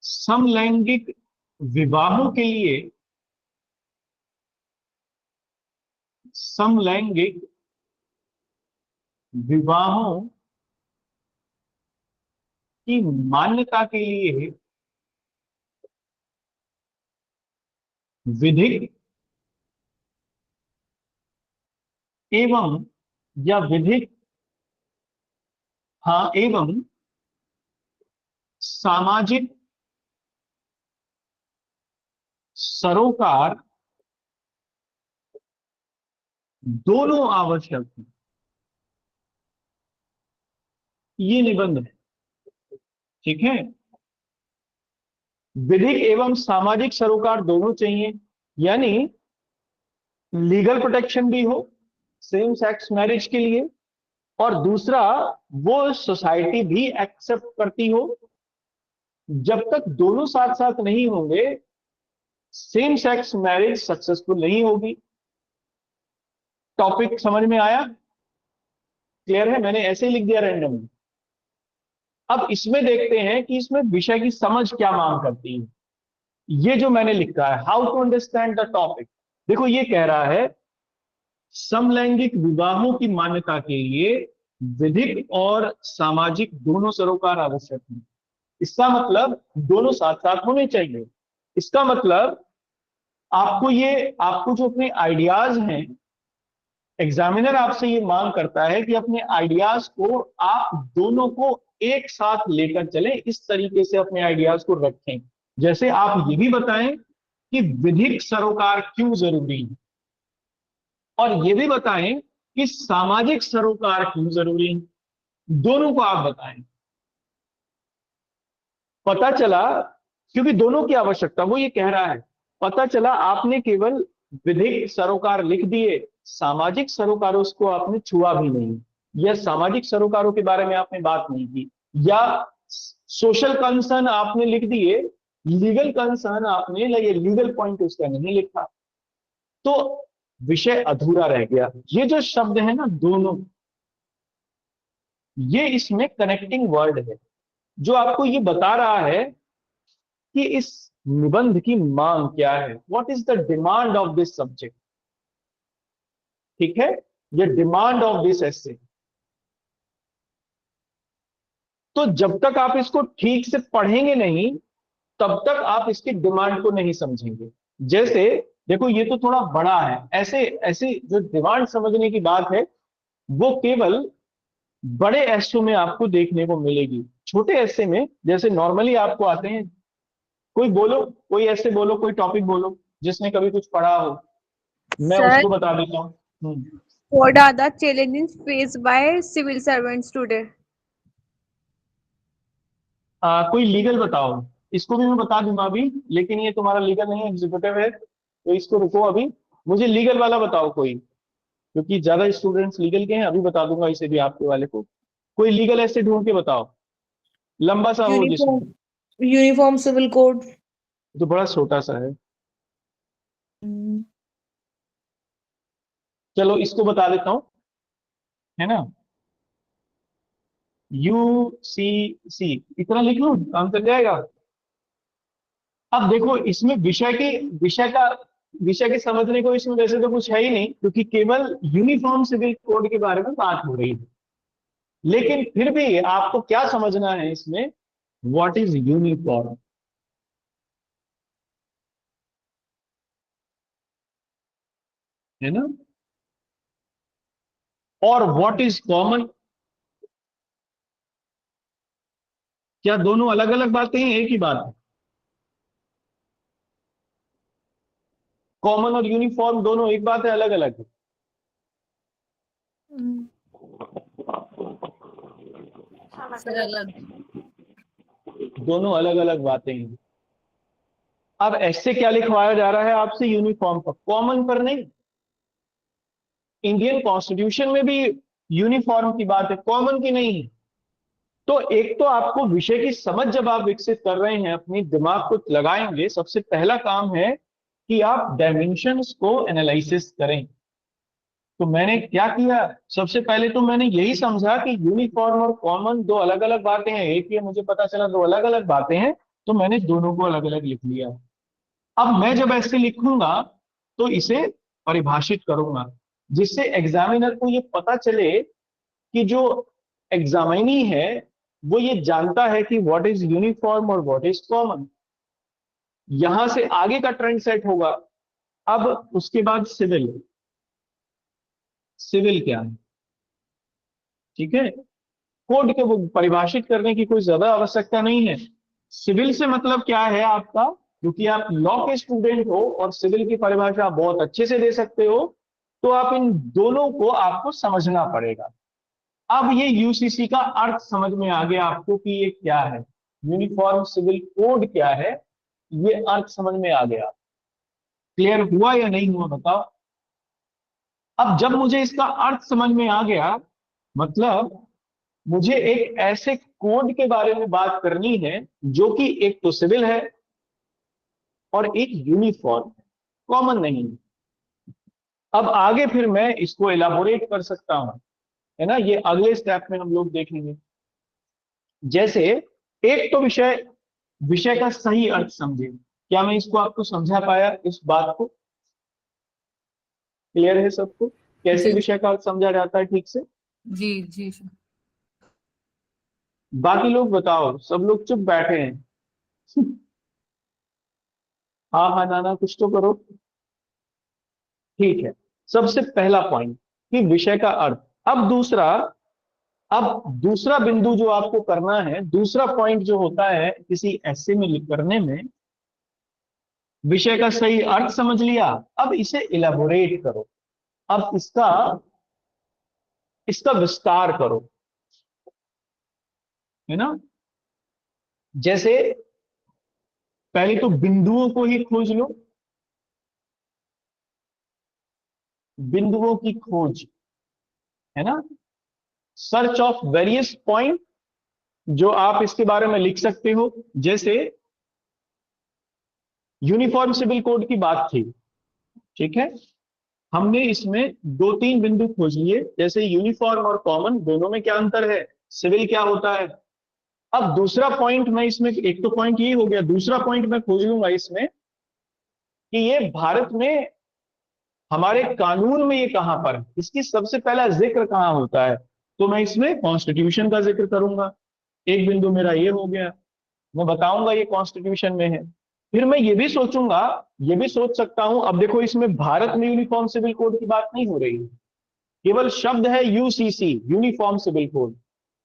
समलैंगिक विवाहों के लिए, समलैंगिक विवाहों की मान्यता के लिए विधिक एवं या विधिक एवं सामाजिक सरोकार दोनों आवश्यक है। ये निबंध है। ठीक है, विधिक एवं सामाजिक सरोकार दोनों चाहिए, यानी लीगल प्रोटेक्शन भी हो सेम सेक्स मैरिज के लिए, और दूसरा वो सोसाइटी भी एक्सेप्ट करती हो। जब तक दोनों साथ साथ नहीं होंगे सेम सेक्स मैरिज सक्सेसफुल नहीं होगी। टॉपिक समझ में आया? क्लियर है? मैंने ऐसे ही लिख दिया रैंडमली। अब इसमें देखते हैं कि इसमें विषय की समझ क्या मांग करती है। ये जो मैंने लिखा है, how to understand the topic, देखो ये कह रहा है समलैंगिक विवाहों की मान्यता के लिए विधिक और सामाजिक दोनों सरोकार आवश्यक हैं। इसका मतलब दोनों साथ साथ होने चाहिए। इसका मतलब आपको जो अपने आइडियाज हैं, एग्जामिनर आपसे ये मांग करता है कि अपने आइडियाज को आप दोनों को एक साथ लेकर चलें, इस तरीके से अपने आइडियाज को रखें। जैसे आप ये भी बताएं कि विधिक सरोकार क्यों जरूरी है, और ये भी बताएं कि सामाजिक सरोकार क्यों जरूरी है। दोनों को आप बताएं। पता चला, क्योंकि दोनों की आवश्यकता, वो ये कह रहा है, पता चला आपने केवल विधिक सरोकार लिख दिए, सामाजिक सरोकारों को आपने छुआ भी नहीं, या सामाजिक सरोकारों के बारे में आपने बात नहीं की, या सोशल कंसर्न आपने लिख दिए, लीगल कंसर्न आपने ये लीगल पॉइंट उसका नहीं लिखा, तो विषय अधूरा रह गया। ये जो शब्द है ना दोनों, ये इसमें कनेक्टिंग वर्ड है जो आपको ये बता रहा है कि इस निबंध की मांग क्या है, what is the demand of this subject. ठीक है, ये डिमांड ऑफ दिस एसे। तो जब तक आप इसको ठीक से पढ़ेंगे नहीं तब तक आप इसकी डिमांड को नहीं समझेंगे। जैसे देखो ये तो थोड़ा बड़ा है, ऐसे ऐसे जो डिमांड समझने की बात है वो केवल बड़े एस्से में आपको देखने को मिलेगी। छोटे एस्से में जैसे नॉर्मली आपको आते हैं, कोई बोलो, कोई ऐसे बोलो, कोई टॉपिक बोलो जिसने कभी कुछ पढ़ा हो, मैं Sir, उसको बता देता हूँ। what are the challenges faced by civil servants today? कोई लीगल बताओ, इसको भी मैं बता दूंगा अभी, लेकिन ये तुम्हारा लीगल नहीं, एग्जीक्यूटिव है, तो इसको रुको अभी। मुझे लीगल वाला बताओ कोई, क्योंकि ज्यादा स्टूडेंट्स लीगल के हैं, अभी बता दूंगा इसे भी आपके वाले को। कोई लीगल ऐसे ढूंढ के बताओ, लंबा सा हो जिसमें, यूनिफॉर्म यूनिफॉर्म सिविल कोड। तो बड़ा छोटा सा है। चलो इसको बता देता हूं, है ना, UCC, इतना लिख लूं काम चल जाएगा। अब देखो इसमें विषय के समझने को इसमें वैसे तो कुछ है ही नहीं, क्योंकि केवल यूनिफॉर्म सिविल कोड के बारे में बात हो रही है। लेकिन फिर भी आपको क्या समझना है इसमें, व्हाट इज यूनिफॉर्म, है ना, और व्हाट इज कॉमन। क्या दोनों अलग अलग बातें हैं, एक ही बात है? कॉमन और यूनिफॉर्म दोनों एक बात है, अलग अलग है? सर अलग। दोनों अलग अलग बातें हैं। अब ऐसे क्या लिखवाया जा रहा है आपसे, यूनिफॉर्म पर, कॉमन पर नहीं। इंडियन कॉन्स्टिट्यूशन में भी यूनिफॉर्म की बात है, कॉमन की नहीं है। तो एक तो आपको विषय की समझ जब आप विकसित कर रहे हैं, अपनी दिमाग को लगाएंगे, सबसे पहला काम है कि आप डायमेंशंस को एनालिसिस करें। तो मैंने क्या किया, सबसे पहले तो मैंने यही समझा कि यूनिफॉर्म और कॉमन दो अलग अलग बातें हैं, एक ही है, मुझे पता चला दो अलग अलग बातें हैं, तो मैंने दोनों को अलग अलग लिख लिया। अब मैं जब ऐसे लिखूंगा तो इसे परिभाषित करूंगा, जिससे एग्जामिनर को ये पता चले कि जो एग्जामिनी है वो ये जानता है कि व्हाट इज यूनिफॉर्म और व्हाट इज कॉमन। यहां से आगे का ट्रेंड सेट होगा। अब उसके बाद सिविल, सिविल क्या है, ठीक है, कोड के वो परिभाषित करने की कोई ज्यादा आवश्यकता नहीं है। सिविल से मतलब क्या है आपका, क्योंकि आप लॉ के स्टूडेंट हो और सिविल की परिभाषा आप बहुत अच्छे से दे सकते हो, तो आप इन दोनों को आपको समझना पड़ेगा। अब ये यूसीसी का अर्थ समझ में आ गया आपको कि ये क्या है, यूनिफॉर्म सिविल कोड क्या है, ये अर्थ समझ में आ गया। क्लियर हुआ या नहीं हुआ बताओ। अब जब मुझे इसका अर्थ समझ में आ गया, मतलब मुझे एक ऐसे कोड के बारे में बात करनी है जो कि एक तो सिविल है और एक यूनिफॉर्म, कॉमन नहीं है। अब आगे फिर मैं इसको इलाबोरेट कर सकता हूं, है ना, ये अगले स्टेप में हम लोग देखेंगे। जैसे एक तो विषय विषय का सही अर्थ समझे। क्या मैं इसको आपको समझा पाया, इस बात को क्लियर है सबको, कैसे जी विषय का अर्थ समझा जाता है ठीक से? जी जी सर। बाकी लोग बताओ, सब लोग चुप बैठे हैं। हाँ हाँ ना ना कुछ तो करो। ठीक है, सबसे पहला पॉइंट कि विषय का अर्थ। अब दूसरा बिंदु जो आपको करना है, दूसरा पॉइंट जो होता है किसी ऐसे में करने में, विषय का सही अर्थ समझ लिया, अब इसे इलेबोरेट करो। अब इसका इसका विस्तार करो, है ना। जैसे पहले तो बिंदुओं को ही खोज लो, बिंदुओं की खोज, है ना, सर्च ऑफ वेरियस पॉइंट, जो आप इसके बारे में लिख सकते हो। जैसे यूनिफॉर्म सिविल कोड की बात थी, ठीक है, हमने इसमें दो तीन बिंदु खोज लिए, जैसे यूनिफॉर्म और कॉमन दोनों में क्या अंतर है, सिविल क्या होता है। अब दूसरा पॉइंट मैं इसमें, एक तो पॉइंट ये हो गया, दूसरा पॉइंट मैं खोज लूंगा इसमें कि ये भारत में हमारे कानून में ये कहां पर है, इसकी सबसे पहला जिक्र कहां होता है, तो मैं इसमें कॉन्स्टिट्यूशन का जिक्र करूंगा। एक बिंदु मेरा ये हो गया, मैं बताऊंगा ये कॉन्स्टिट्यूशन में है। फिर मैं ये भी सोचूंगा, ये भी सोच सकता हूं, अब देखो इसमें भारत में यूनिफॉर्म सिविल कोड की बात नहीं हो रही है, केवल शब्द है यूसीसी, यूनिफॉर्म सिविल कोड।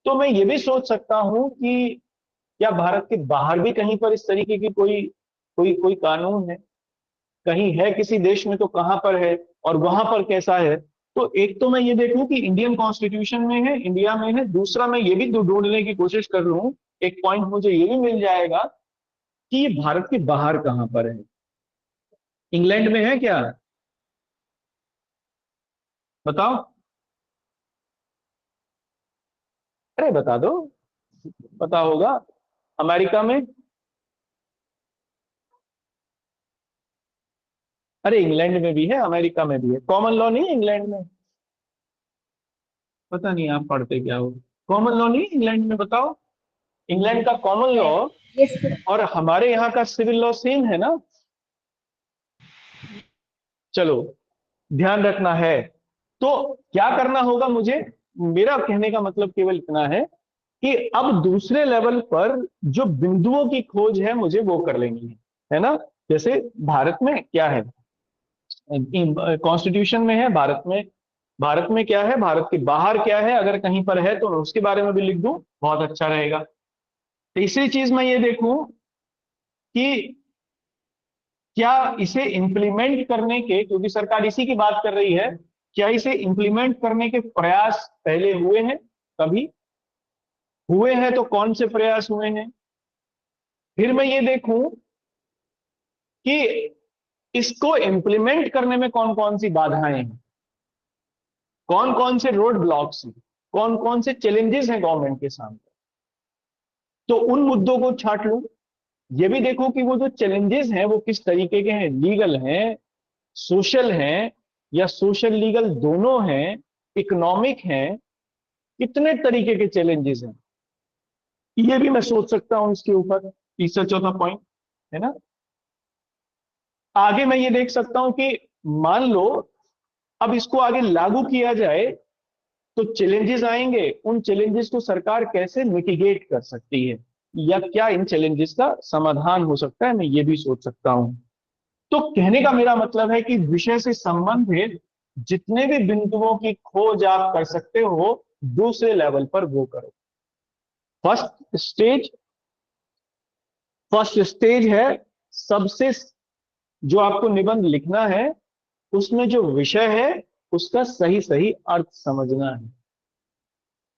तो मैं ये भी सोच सकता हूं कि क्या भारत के बाहर भी कहीं पर इस तरीके की कोई कोई कोई कानून है, कहीं है किसी देश में तो कहां पर है और वहां पर कैसा है। तो एक तो मैं ये देखूं कि इंडियन कॉन्स्टिट्यूशन में है, इंडिया में है, दूसरा मैं ये भी ढूंढने की कोशिश कर लूं, एक पॉइंट मुझे ये भी मिल जाएगा कि ये भारत के बाहर कहां पर है, इंग्लैंड में है क्या, बताओ, अरे बता दो, पता होगा। अमेरिका में, अरे इंग्लैंड में भी है, अमेरिका में भी है। कॉमन लॉ नहीं है इंग्लैंड में? पता नहीं आप पढ़ते क्या हो। कॉमन लॉ नहीं है इंग्लैंड में, बताओ। इंग्लैंड का कॉमन लॉ और हमारे यहाँ का सिविल लॉ सेम है ना? चलो, ध्यान रखना है। तो क्या करना होगा मुझे? मेरा कहने का मतलब केवल इतना है कि अब दूसरे लेवल पर जो बिंदुओं की खोज है मुझे वो कर लेनी है ना? जैसे भारत में क्या है, कॉन्स्टिट्यूशन में है भारत में, भारत में क्या है, भारत के बाहर क्या है, अगर कहीं पर है तो उसके बारे में भी लिख दूं, बहुत अच्छा रहेगा। तीसरी चीज मैं ये देखूं कि क्या इसे इंप्लीमेंट करने के, क्योंकि सरकार इसी की बात कर रही है, क्या इसे इंप्लीमेंट करने के प्रयास पहले हुए हैं? कभी हुए हैं तो कौन से प्रयास हुए हैं? फिर मैं ये देखूं कि इसको इंप्लीमेंट करने में कौन कौन सी बाधाएं हैं, कौन कौन से रोड ब्लॉक्स हैं, कौन कौन से चैलेंजेस हैं गवर्नमेंट के सामने। तो उन मुद्दों को छाट लूं। ये भी देखो कि वो जो चैलेंजेस हैं वो किस तरीके के हैं, लीगल हैं, सोशल हैं, या सोशल लीगल दोनों हैं, इकोनॉमिक हैं, कितने तरीके के चैलेंजेस हैं, ये भी मैं सोच सकता हूं इसके ऊपर। तीसरा चौथा पॉइंट है ना। आगे मैं ये देख सकता हूं कि मान लो अब इसको आगे लागू किया जाए तो चैलेंजेस आएंगे, उन चैलेंजेस को सरकार कैसे मिटिगेट कर सकती है, या क्या इन चैलेंजेस का समाधान हो सकता है, मैं ये भी सोच सकता हूं। तो कहने का मेरा मतलब है कि विषय से संबंधित जितने भी बिंदुओं की खोज आप कर सकते हो दूसरे लेवल पर वो करो। फर्स्ट स्टेज, फर्स्ट स्टेज है सबसे, जो आपको निबंध लिखना है उसमें जो विषय है उसका सही सही अर्थ समझना है।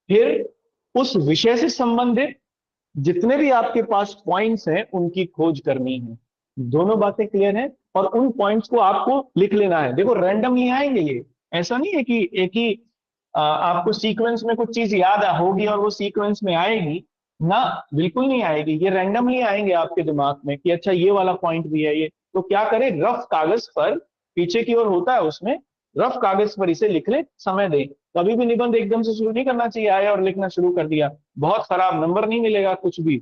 फिर उस विषय से संबंधित जितने भी आपके पास पॉइंट्स हैं उनकी खोज करनी है। दोनों बातें क्लियर हैं? और उन पॉइंट्स को आपको लिख लेना है। देखो रैंडमली आएंगे ये, ऐसा नहीं है कि एक ही आपको सीक्वेंस में कुछ चीज याद होगी और वो सीक्वेंस में आएगी ना, बिल्कुल नहीं आएगी। ये रैंडमली आएंगे आपके दिमाग में कि अच्छा ये वाला पॉइंट भी है ये, तो क्या करें, रफ कागज पर, पीछे की ओर होता है उसमें, रफ कागज पर इसे लिख ले, समय दें। कभी भी निबंध एकदम से शुरू नहीं करना चाहिए, आया और लिखना शुरू कर दिया, बहुत खराब, नंबर नहीं मिलेगा कुछ भी।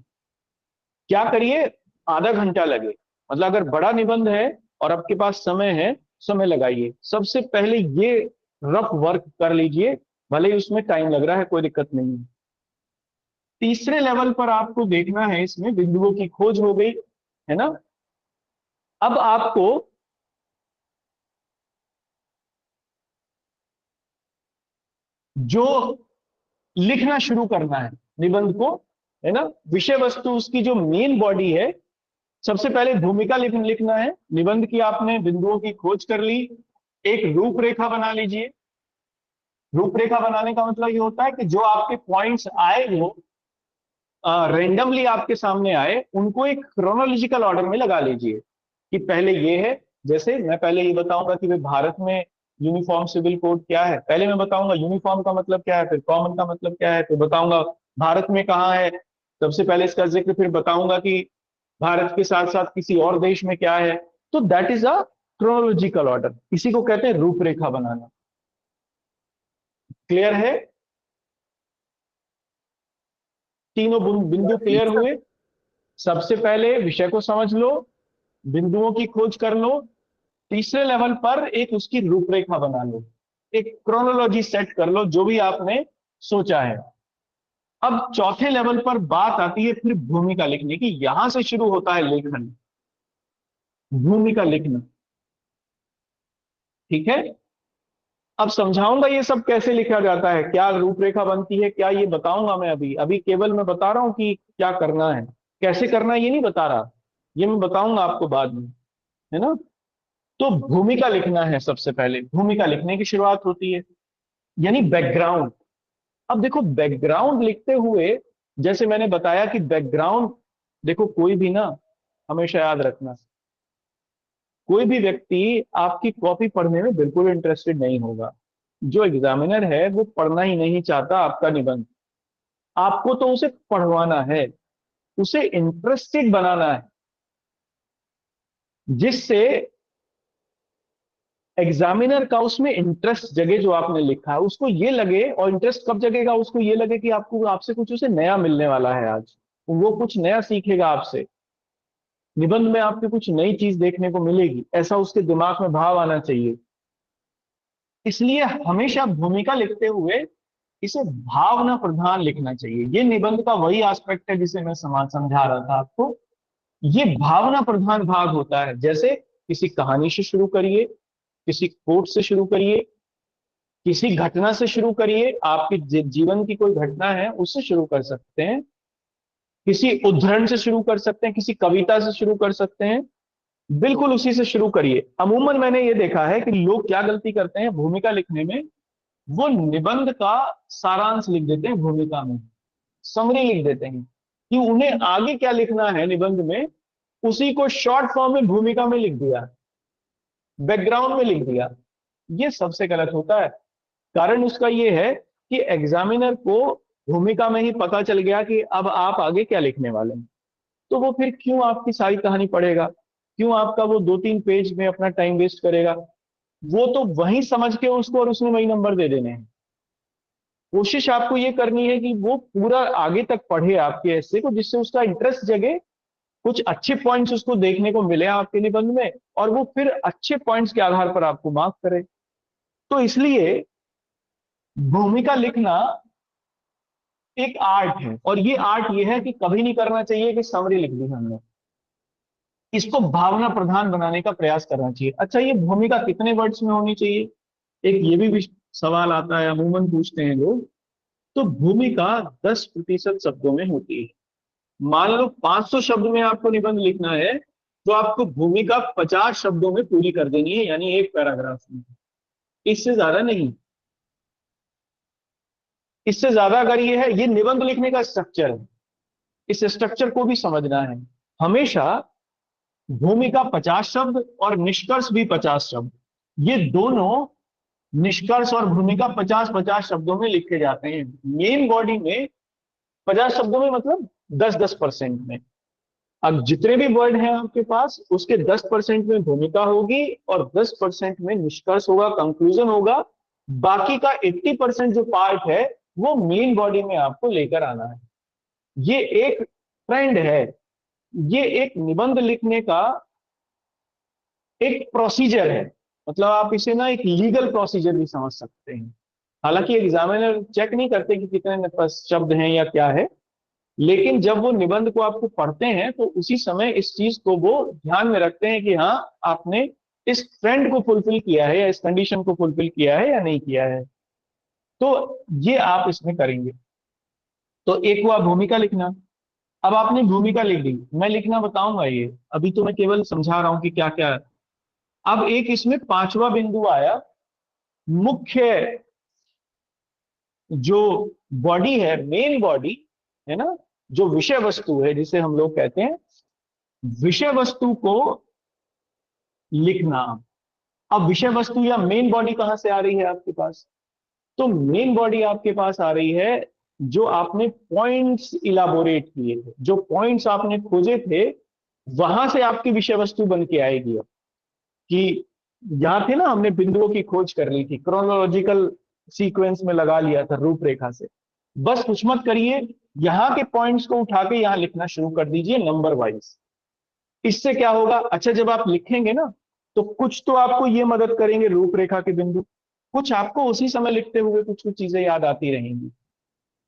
क्या करिए, आधा घंटा लगे, मतलब अगर बड़ा निबंध है और आपके पास समय है, समय लगाइए। सबसे पहले ये रफ वर्क कर लीजिए, भले ही उसमें टाइम लग रहा है, कोई दिक्कत नहीं है। तीसरे लेवल पर आपको देखना है, इसमें बिंदुओं की खोज हो गई है ना। अब आपको जो लिखना शुरू करना है निबंध को, है ना, विषय वस्तु उसकी जो मेन बॉडी है, सबसे पहले भूमिका लिखना है। निबंध की आपने बिंदुओं की खोज कर ली, एक रूपरेखा बना लीजिए। रूपरेखा बनाने का मतलब ये होता है कि जो आपके पॉइंट्स आए वो रेंडमली आपके सामने आए, उनको एक क्रोनोलॉजिकल ऑर्डर में लगा लीजिए कि पहले ये है। जैसे मैं पहले ये बताऊंगा कि भाई भारत में यूनिफॉर्म सिविल कोड क्या है, पहले मैं बताऊंगा यूनिफॉर्म का मतलब क्या है, फिर कॉमन का मतलब क्या है, फिर बताऊंगा भारत में कहाँ है, सबसे पहले इसका जिक्र, फिर बताऊंगा कि भारत के साथ साथ किसी और देश में क्या है। तो that is a chronological order, इसी को कहते हैं रूपरेखा बनाना। क्लियर है? तीनों बिंदु क्लियर हुए? सबसे पहले विषय को समझ लो, बिंदुओं की खोज कर लो, तीसरे लेवल पर एक उसकी रूपरेखा बना लो, एक क्रोनोलॉजी सेट कर लो जो भी आपने सोचा है। अब चौथे लेवल पर बात आती है फिर भूमिका लिखने की, यहां से शुरू होता है लेखन, भूमिका लिखना। ठीक है, अब समझाऊंगा ये सब कैसे लिखा जाता है, क्या रूपरेखा बनती है, क्या ये बताऊंगा मैं। अभी अभी केवल मैं बता रहा हूं कि क्या करना है, कैसे करना है ये नहीं बता रहा, ये मैं बताऊंगा आपको बाद में, है ना। तो भूमिका लिखना है, सबसे पहले भूमिका लिखने की शुरुआत होती है, यानी बैकग्राउंड। अब देखो बैकग्राउंड लिखते हुए, जैसे मैंने बताया कि बैकग्राउंड, देखो कोई भी ना, हमेशा याद रखना, कोई भी व्यक्ति आपकी कॉपी पढ़ने में बिल्कुल इंटरेस्टेड नहीं होगा। जो एग्जामिनर है वो पढ़ना ही नहीं चाहता आपका निबंध, आपको तो उसे पढ़वाना है, उसे इंटरेस्टेड बनाना है, जिससे एग्जामिनर का उसमें इंटरेस्ट जगे, जो आपने लिखा है उसको ये लगे। और इंटरेस्ट कब जगेगा? उसको ये लगे कि आपको आपसे कुछ उसे नया मिलने वाला है, आज वो कुछ नया सीखेगा आपसे, निबंध में आपको कुछ नई चीज देखने को मिलेगी, ऐसा उसके दिमाग में भाव आना चाहिए। इसलिए हमेशा भूमिका लिखते हुए इसे भावना प्रधान लिखना चाहिए। ये निबंध का वही एस्पेक्ट है जिसे मैं समझा रहा था आपको। ये भावना प्रधान भाग होता है। जैसे किसी कहानी से शुरू करिए, किसी कोट से शुरू करिए, किसी घटना से शुरू करिए, आपके जीवन की कोई घटना है उससे शुरू कर सकते हैं, किसी उद्धरण से शुरू कर सकते हैं, किसी कविता से शुरू कर सकते हैं, बिल्कुल उसी से शुरू करिए। अमूमन मैंने ये देखा है कि लोग क्या गलती करते हैं भूमिका लिखने में, वो निबंध का सारांश लिख देते हैं भूमिका में, समरी लिख देते हैं कि उन्हें आगे क्या लिखना है निबंध में, उसी को शॉर्ट फॉर्म में भूमिका में लिख दिया, बैकग्राउंड में लिख दिया। ये सबसे गलत होता है। कारण उसका ये है कि एग्जामिनर को भूमिका में ही पता चल गया कि अब आप आगे क्या लिखने वाले हैं, तो वो फिर क्यों आपकी सारी कहानी पढ़ेगा, क्यों आपका वो 2-3 पेज में अपना टाइम वेस्ट करेगा? वो तो वही समझ के उसको और उसने वही नंबर दे देने हैं। कोशिश आपको ये करनी है कि वो पूरा आगे तक पढ़े आपके ऐसे को, जिससे उसका इंटरेस्ट जगे, कुछ अच्छे पॉइंट्स उसको देखने को मिले आपके निबंध में, और वो फिर अच्छे पॉइंट्स के आधार पर आपको मार्क करे। तो इसलिए भूमिका लिखना एक आर्ट है, और ये आर्ट ये है कि कभी नहीं करना चाहिए कि समरी लिख दी हमने, इसको भावना प्रधान बनाने का प्रयास करना चाहिए। अच्छा, ये भूमिका कितने वर्ड्स में होनी चाहिए, एक ये भी सवाल आता है, अमूमन पूछते हैं लोग। तो भूमिका 10% शब्दों में होती है। मान लो 500 शब्द में आपको निबंध लिखना है, तो आपको भूमिका 50 शब्दों में पूरी कर देनी है, यानी एक पैराग्राफ में, इससे ज्यादा नहीं। इससे ज्यादा अगर ये है, ये निबंध लिखने का स्ट्रक्चर है, इस स्ट्रक्चर को भी समझना है। हमेशा भूमिका 50 शब्द और निष्कर्ष भी 50 शब्द, ये दोनों निष्कर्ष और भूमिका 50-50 शब्दों में लिखे जाते हैं। मेन बॉडी में 50 शब्दों में, मतलब 10-10% में। अब जितने भी वर्ड हैं आपके पास, उसके 10% में भूमिका होगी और 10% में निष्कर्ष होगा, कंक्लूजन होगा। बाकी का 80% जो पार्ट है वो मेन बॉडी में आपको लेकर आना है। ये एक ट्रेंड है, ये एक निबंध लिखने का एक प्रोसीजर है। मतलब आप इसे ना एक लीगल प्रोसीजर भी समझ सकते हैं। हालांकि एग्जामिनर चेक नहीं करते कि कितने शब्द हैं या क्या है, लेकिन जब वो निबंध को आपको पढ़ते हैं तो उसी समय इस चीज को वो ध्यान में रखते हैं कि हाँ, आपने इस ट्रेंड को फुलफिल किया है या इस कंडीशन को फुलफिल किया है या नहीं किया है। तो ये आप इसमें करेंगे। तो एक हुआ भूमिका लिखना। अब आपने भूमिका लिख दी, मैं लिखना बताऊंगा, ये अभी तो मैं केवल समझा रहा हूं कि क्या क्या है। अब एक इसमें 5वां बिंदु आया, मुख्य जो बॉडी है, मेन बॉडी है ना, जो विषय वस्तु है जिसे हम लोग कहते हैं, विषय वस्तु को लिखना। अब विषय वस्तु या मेन बॉडी कहां से आ रही है आपके पास? तो मेन बॉडी आपके पास आ रही है जो आपने पॉइंट्स इलाबोरेट किए थे, जो पॉइंट्स आपने खोजे थे, वहां से आपकी विषय वस्तु बन के आएगी। कि यहां थे ना, हमने बिंदुओं की खोज कर ली थी, क्रोनोलॉजिकल सीक्वेंस में लगा लिया था रूपरेखा से। बस कुछ मत करिए, यहां के पॉइंट्स को उठा के यहां लिखना शुरू कर दीजिए नंबर वाइज। इससे क्या होगा? अच्छा, जब आप लिखेंगे ना, तो कुछ तो आपको ये मदद करेंगे रूपरेखा के बिंदु, कुछ आपको उसी समय लिखते हुए कुछ कुछ चीजें याद आती रहेंगी।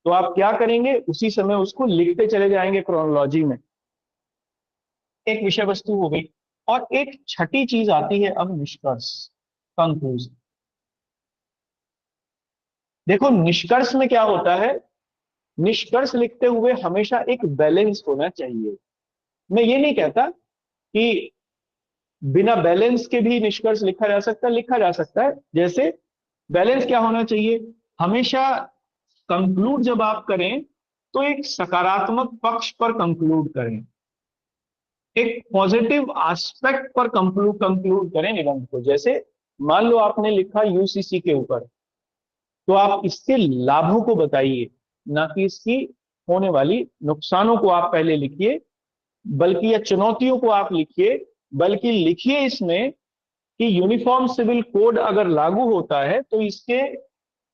तो आप क्या करेंगे, उसी समय उसको लिखते चले जाएंगे क्रोनोलॉजी में। एक विषय वस्तु हो गई, और एक छठी चीज आती है अब निष्कर्ष, कंक्लूजन। देखो, निष्कर्ष में क्या होता है, निष्कर्ष लिखते हुए हमेशा एक बैलेंस होना चाहिए। मैं ये नहीं कहता कि बिना बैलेंस के भी निष्कर्ष लिखा जा सकता है, लिखा जा सकता है। जैसे बैलेंस क्या होना चाहिए, हमेशा कंक्लूड जब आप करें तो एक सकारात्मक पक्ष पर कंक्लूड करें, एक पॉजिटिव एस्पेक्ट पर कंक्लूड करें निबंध को। जैसे मान लो आपने लिखा यूसीसी के ऊपर, तो आप इसके लाभों को बताइए, ना कि इसकी होने वाली नुकसानों को आप पहले लिखिए, बल्कि या चुनौतियों को आप लिखिए, बल्कि लिखिए इसमें कि यूनिफॉर्म सिविल कोड अगर लागू होता है तो इसके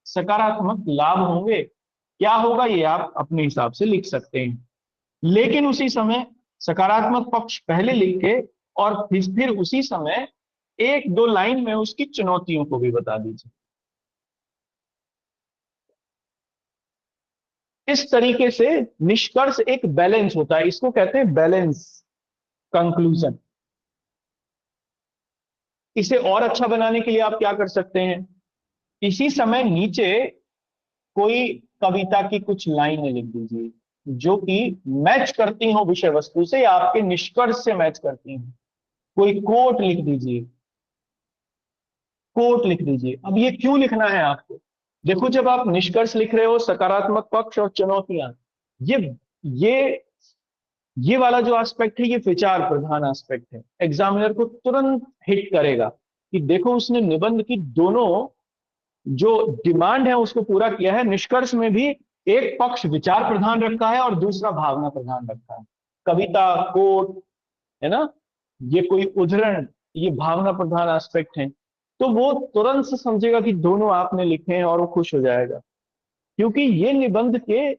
सकारात्मक लाभ होंगे, क्या होगा ये आप अपने हिसाब से लिख सकते हैं। लेकिन उसी समय सकारात्मक पक्ष पहले लिख के और फिर उसी समय एक दो लाइन में उसकी चुनौतियों को भी बता दीजिए। इस तरीके से निष्कर्ष एक बैलेंस होता है, इसको कहते हैं बैलेंस कंक्लूजन। इसे और अच्छा बनाने के लिए आप क्या कर सकते हैं, इसी समय नीचे कोई कविता की कुछ लाइनें लिख दीजिए जो कि मैच करती हो विषय वस्तु से या आपके निष्कर्ष से मैच करती हो। कोई कोट लिख दीजिए, कोट लिख दीजिए। अब ये क्यों लिखना है आपको, देखो जब आप निष्कर्ष लिख रहे हो, सकारात्मक पक्ष और चुनौतियां, ये ये वाला जो एस्पेक्ट है ये विचार प्रधान एस्पेक्ट है। एग्जामिनर को तुरंत हिट करेगा कि देखो उसने निबंध की दोनों जो डिमांड है उसको पूरा किया है। निष्कर्ष में भी एक पक्ष विचार प्रधान रखा है और दूसरा भावना प्रधान रखा है। कविता, कोट, है ना, ये कोई उदाहरण, ये भावना प्रधान एस्पेक्ट है। तो वो तुरंत से समझेगा कि दोनों आपने लिखे हैं और वो खुश हो जाएगा, क्योंकि ये निबंध के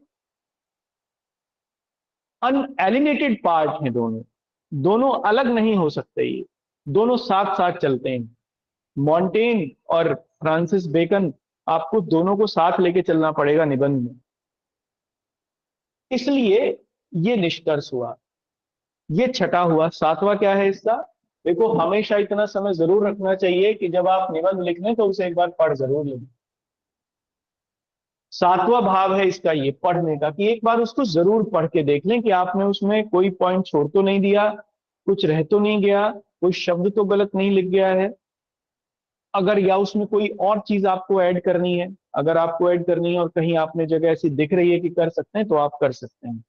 अनएलिनेटेड पार्ट हैं। दोनों अलग नहीं हो सकते, ये दोनों साथ साथ चलते हैं। मॉन्टेन और फ्रांसिस बेकन, आपको दोनों को साथ लेके चलना पड़ेगा निबंध में। इसलिए ये निष्कर्ष हुआ, ये छठा हुआ। सातवां क्या है इसका, देखो हमेशा इतना समय जरूर रखना चाहिए कि जब आप निबंध लिख लें तो उसे एक बार पढ़ जरूर लें। सातवां भाव है इसका ये पढ़ने का, कि एक बार उसको जरूर पढ़ के देख लें कि आपने उसमें कोई पॉइंट छोड़ तो नहीं दिया, कुछ रह तो नहीं गया, कोई शब्द तो गलत नहीं लिख गया है। अगर या उसमें कोई और चीज आपको ऐड करनी है, अगर आपको ऐड करनी है और कहीं आपने जगह ऐसी दिख रही है कि कर सकते हैं तो आप कर सकते हैं।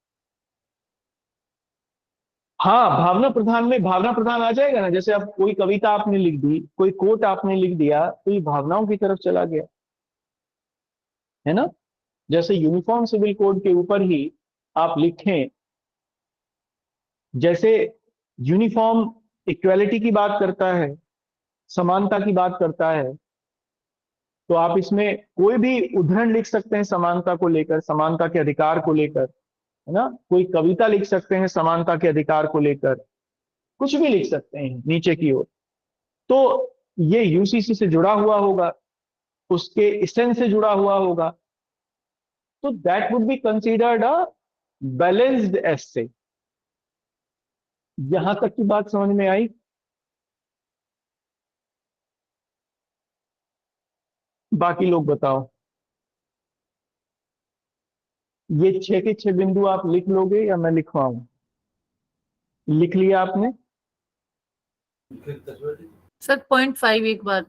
हाँ, भावना प्रधान में भावना प्रधान आ जाएगा ना। जैसे अब कोई कविता आपने लिख दी, कोई कोट आपने लिख दिया, तो ये भावनाओं की तरफ चला गया, है ना। जैसे यूनिफॉर्म सिविल कोड के ऊपर ही आप लिखें, जैसे यूनिफॉर्म इक्वालिटी की बात करता है, समानता की बात करता है, तो आप इसमें कोई भी उदाहरण लिख सकते हैं समानता को लेकर, समानता के अधिकार को लेकर, है ना। कोई कविता लिख सकते हैं समानता के अधिकार को लेकर, कुछ भी लिख सकते हैं नीचे की ओर। तो ये यूसीसी से जुड़ा हुआ होगा, उसके इसेंस से जुड़ा हुआ होगा, तो that would be considered a balanced essay. यहां तक की बात समझ में आई। बाकी लोग बताओ, ये 6 के 6 बिंदु आप लिख लोगे या मैं लिखवाऊं? लिख लिया आपने? सर 0.5 एक बार।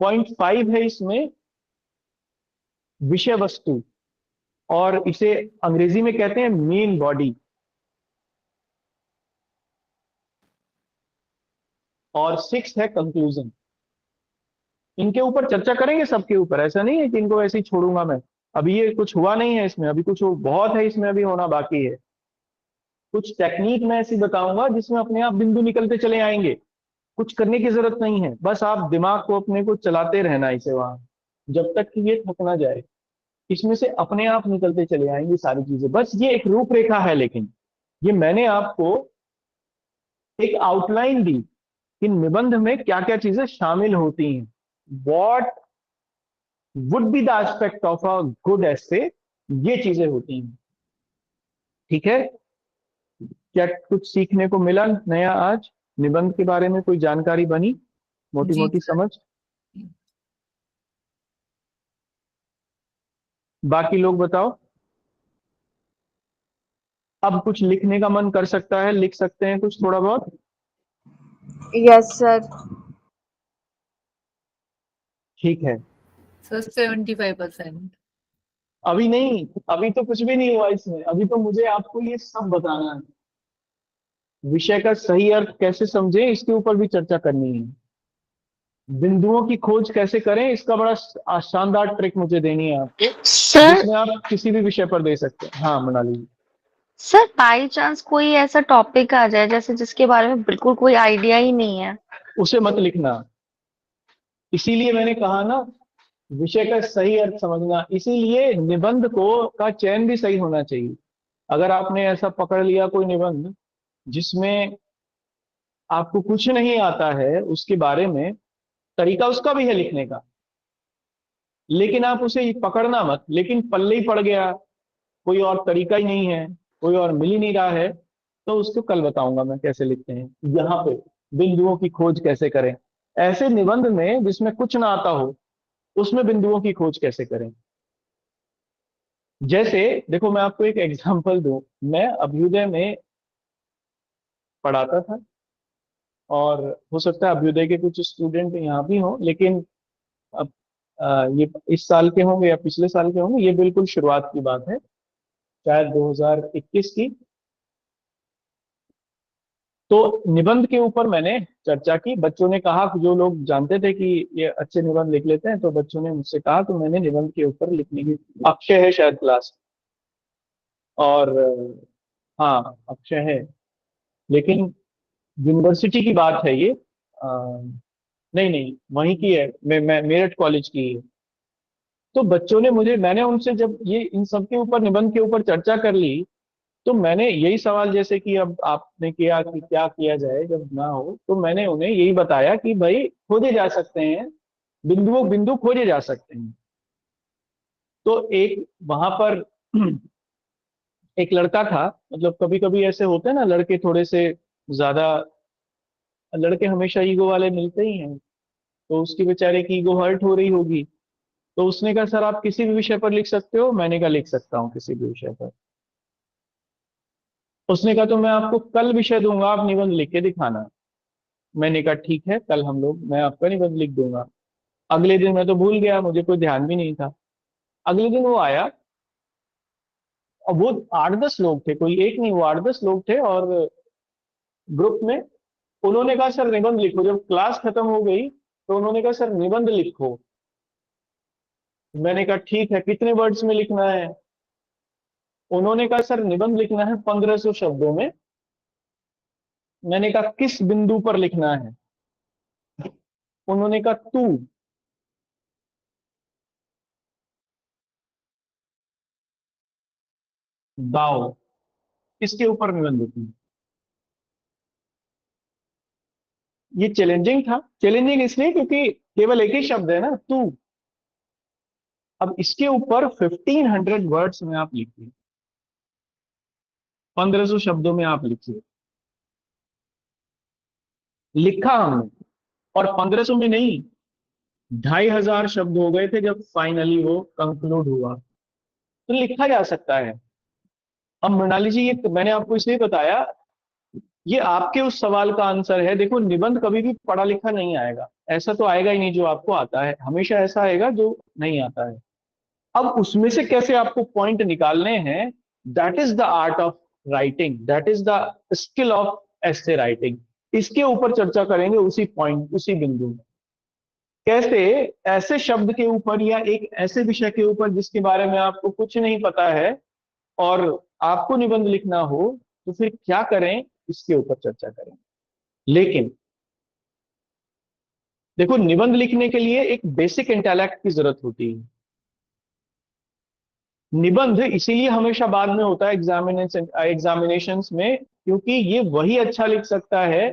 0.5 है इसमें विषय वस्तु, और इसे अंग्रेजी में कहते हैं मेन बॉडी, और 6 है कंक्लूजन। इनके ऊपर चर्चा करेंगे, सबके ऊपर, ऐसा नहीं है कि इनको ऐसे ही छोड़ूंगा मैं। अभी ये कुछ हुआ नहीं है इसमें, अभी कुछ बहुत है इसमें, अभी होना बाकी है। कुछ टेक्निक मैं ऐसी बताऊंगा जिसमें अपने आप बिंदु निकलते चले आएंगे, कुछ करने की जरूरत नहीं है, बस आप दिमाग को अपने को चलाते रहना इसे वहां, जब तक कि ये थक ना जाए। इसमें से अपने आप निकलते चले आएंगी सारी चीजें। बस ये एक रूपरेखा है, लेकिन ये मैंने आपको एक आउटलाइन दी कि निबंध में क्या क्या चीजें शामिल होती हैं, what would be the aspect of a good essay, ये चीजें होती हैं। ठीक है, क्या कुछ सीखने को मिला नया आज? निबंध के बारे में कोई जानकारी बनी, मोटी जी मोटी सर। समझ? बाकी लोग बताओ। अब कुछ लिखने का मन कर सकता है, लिख सकते हैं कुछ थोड़ा बहुत। Yes sir. ठीक है, सर 75%। अभी नहीं, अभी तो कुछ भी नहीं हुआ इसमें। अभी तो मुझे आपको ये सब बताना है, विषय का सही अर्थ कैसे समझें इसके ऊपर भी चर्चा करनी है। बिंदुओं की खोज कैसे करें, इसका बड़ा शानदार ट्रिक मुझे देनी है आपको, सर जिसमें आप किसी भी विषय पर दे सकते हैं। हाँ मनाली जी। सर बाई चांस कोई ऐसा टॉपिक आ जाए जैसे जिसके बारे में बिल्कुल कोई आइडिया ही नहीं है। उसे मत लिखना, इसीलिए मैंने कहा ना, विषय का सही अर्थ समझना, इसीलिए निबंध को का चयन भी सही होना चाहिए। अगर आपने ऐसा पकड़ लिया कोई निबंध जिसमें आपको कुछ नहीं आता है उसके बारे में, तरीका उसका भी है लिखने का, लेकिन आप उसे पकड़ना मत, लेकिन पल्ले ही पड़ गया, कोई और तरीका ही नहीं है, कोई और मिल ही नहीं रहा है, तो उसको कल बताऊंगा मैं कैसे लिखते हैं। यहाँ पे बिंदुओं की खोज कैसे करें, ऐसे निबंध में जिसमें कुछ ना आता हो उसमें बिंदुओं की खोज कैसे करें। जैसे देखो, मैं आपको एक एग्जांपल दूं, मैं अभ्युदय में पढ़ाता था, और हो सकता है अभ्युदय के कुछ स्टूडेंट यहाँ भी हों, लेकिन अब ये इस साल के होंगे या पिछले साल के होंगे, ये बिल्कुल शुरुआत की बात है, शायद 2021 की। तो निबंध के ऊपर मैंने चर्चा की, बच्चों ने कहा, जो लोग जानते थे कि ये अच्छे निबंध लिख लेते हैं, तो बच्चों ने मुझसे कहा, तो मैंने निबंध के ऊपर लिखने की, अक्षय है शायद क्लास, और हाँ अक्षय है, लेकिन यूनिवर्सिटी की बात है ये, नहीं नहीं वहीं की है, मैं मेरठ कॉलेज की है। तो बच्चों ने मुझे, मैंने उनसे जब ये इन सब के ऊपर, निबंध के ऊपर चर्चा कर ली, तो मैंने यही सवाल, जैसे कि अब आपने किया कि क्या किया जाए जब ना हो, तो मैंने उन्हें यही बताया कि भाई खोजे जा सकते हैं, बिंदु खोजे जा सकते हैं। तो एक वहां पर एक लड़का था, मतलब कभी कभी ऐसे होते हैं ना लड़के थोड़े से ज्यादा, लड़के हमेशा ईगो वाले मिलते ही हैं, तो उसकी बेचारे की ईगो हर्ट हो रही होगी। तो उसने कहा सर आप किसी भी विषय पर लिख सकते हो, मैंने कहा लिख सकता हूँ किसी भी विषय पर। उसने कहा तो मैं आपको कल विषय दूंगा, आप निबंध लिख के दिखाना। मैंने कहा ठीक है, कल हम लोग, मैं आपका निबंध लिख दूंगा। अगले दिन मैं तो भूल गया, मुझे कोई ध्यान भी नहीं था। अगले दिन वो आया, और वो 8-10 लोग थे, कोई एक नहीं, वो 8-10 लोग थे, और ग्रुप में उन्होंने कहा सर निबंध लिखो। जब क्लास खत्म हो गई तो उन्होंने कहा सर निबंध लिखो। मैंने कहा ठीक है, कितने वर्ड्स में लिखना है? उन्होंने कहा सर निबंध लिखना है 1500 शब्दों में। मैंने कहा किस बिंदु पर लिखना है? उन्होंने कहा तू। दाव, इसके ऊपर निबंध लिखना। ये चैलेंजिंग था, चैलेंजिंग इसलिए क्योंकि केवल एक ही शब्द है ना, तू। अब इसके ऊपर 1500 वर्ड्स में आप लिखिए, 1500 शब्दों में आप लिखिए। लिखा हमने, और 1500 में नहीं, 2500 शब्द हो गए थे जब फाइनली वो कंक्लूड हुआ। तो लिखा जा सकता है। अब मृणाली जी, ये मैंने आपको इसलिए बताया, ये आपके उस सवाल का आंसर है। देखो, निबंध कभी भी पढ़ा लिखा नहीं आएगा, ऐसा तो आएगा ही नहीं जो आपको आता है, हमेशा ऐसा आएगा जो नहीं आता है। अब उसमें से कैसे आपको पॉइंट निकालने हैं, that is the art of writing, that is the skill of essay writing. इसके ऊपर चर्चा करेंगे, उसी पॉइंट, उसी बिंदु में, कैसे ऐसे शब्द के ऊपर या एक ऐसे विषय के ऊपर जिसके बारे में आपको कुछ नहीं पता है और आपको निबंध लिखना हो, तो फिर क्या करें, इसके ऊपर चर्चा करेंगे। लेकिन देखो, निबंध लिखने के लिए एक बेसिक इंटेलेक्ट की जरूरत होती है। निबंध इसीलिए हमेशा बाद में होता है एग्जामिनेशंस में, क्योंकि ये वही अच्छा लिख सकता है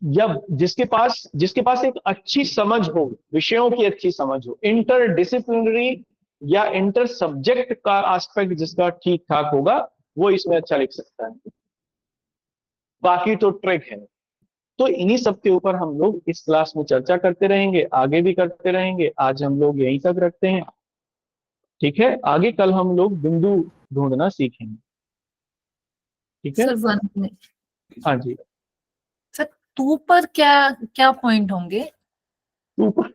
या जिसके पास एक अच्छी समझ हो, विषयों की अच्छी समझ हो, इंटर डिसिप्लिनरी या इंटर सब्जेक्ट का एस्पेक्ट जिसका ठीक ठाक होगा, वो इसमें अच्छा लिख सकता है। बाकी तो ट्रिक है। तो इन्हीं सब के ऊपर हम लोग इस क्लास में चर्चा करते रहेंगे, आगे भी करते रहेंगे। आज हम लोग यहीं तक रखते हैं, ठीक है? आगे कल हम लोग बिंदु ढूंढना सीखेंगे, ठीक है? Sir 1 minute. हाँ जी। सर टू पर क्या क्या पॉइंट होंगे? ऊपर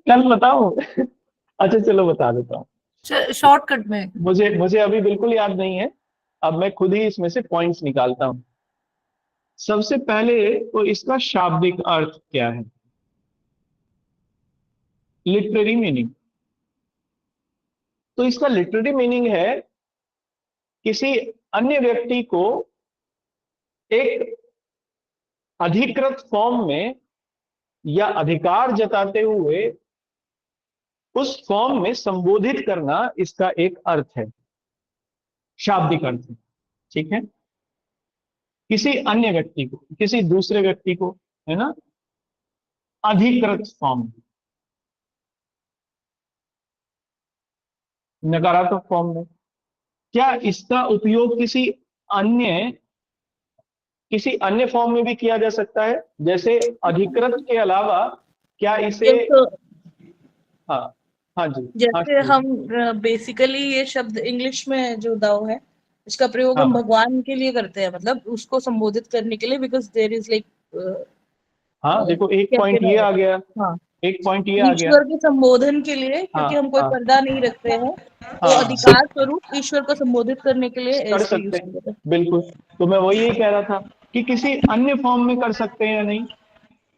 कल बताओ। अच्छा चलो बता देता हूँ। शॉर्टकट में। मुझे मुझे अभी बिल्कुल याद नहीं है, अब मैं खुद ही इसमें से पॉइंट्स निकालता हूँ। सबसे पहले तो इसका शाब्दिक अर्थ क्या है, लिटरेरी मीनिंग। तो इसका लिटरेरी मीनिंग है किसी अन्य व्यक्ति को एक अधिकृत फॉर्म में या अधिकार जताते हुए उस फॉर्म में संबोधित करना, इसका एक अर्थ है, शाब्दिक अर्थ है। ठीक है, किसी अन्य व्यक्ति को, किसी दूसरे व्यक्ति को, है ना, अधिकृत फॉर्म, नकारात्मक फॉर्म में। क्या इसका उपयोग किसी अन्य फॉर्म में भी किया जा सकता है? जैसे अधिकृत के अलावा क्या इसे, हाँ हाँ जी, हाँ जैसे हम बेसिकली ये शब्द इंग्लिश में जो दाव है, इसका प्रयोग हम हाँ भगवान के लिए करते हैं, मतलब उसको संबोधित करने के लिए, बिकॉज देयर इज लाइक हाँ, देखो एक क्या पॉइंट कहना ये है, आ गया, हाँ, एक पॉइंट ये आ गया। ईश्वर के संबोधन के लिए, हाँ क्योंकि हम कोई हाँ पर्दा नहीं रखते हैं, तो हाँ, अधिकार स्वरूप ईश्वर को संबोधित करने के लिए कर इसको सकते यूज हैं, किया जाता है। बिल्कुल। तो मैं वही कह रहा था कि किसी अन्य फॉर्म में कर सकते हैं या नहीं,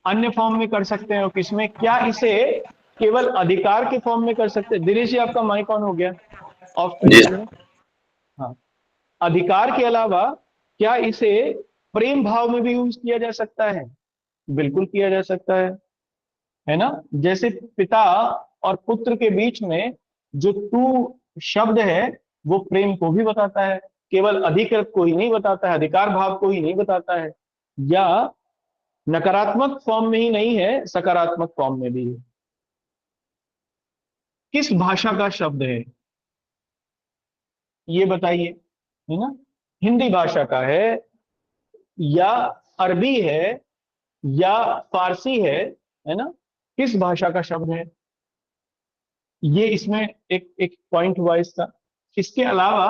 अन्य फॉर्म में कर सकते हैं। और किसमें, क्या इसे केवल अधिकार के फॉर्म में कर सकते हैं? दिनेश जी, आपका माइक ऑन हो गया, ऑफ कर जी दीजिए। हाँ, अधिकार के अलावा क्या इसे प्रेम भाव में भी यूज किया जा सकता है? बिल्कुल किया जा सकता है ना। जैसे पिता और पुत्र के बीच में जो तू शब्द है वो प्रेम को भी बताता है, केवल अधिकृत को ही नहीं बताता है, अधिकार भाव को ही नहीं बताता है। या नकारात्मक फॉर्म में ही नहीं है, सकारात्मक फॉर्म में भी है। किस भाषा का शब्द है ये बताइए, है ना। हिंदी भाषा का है, या अरबी है, या फारसी है ना। किस भाषा का शब्द है, ये इसमें एक एक पॉइंट हुआ इसका। इसके अलावा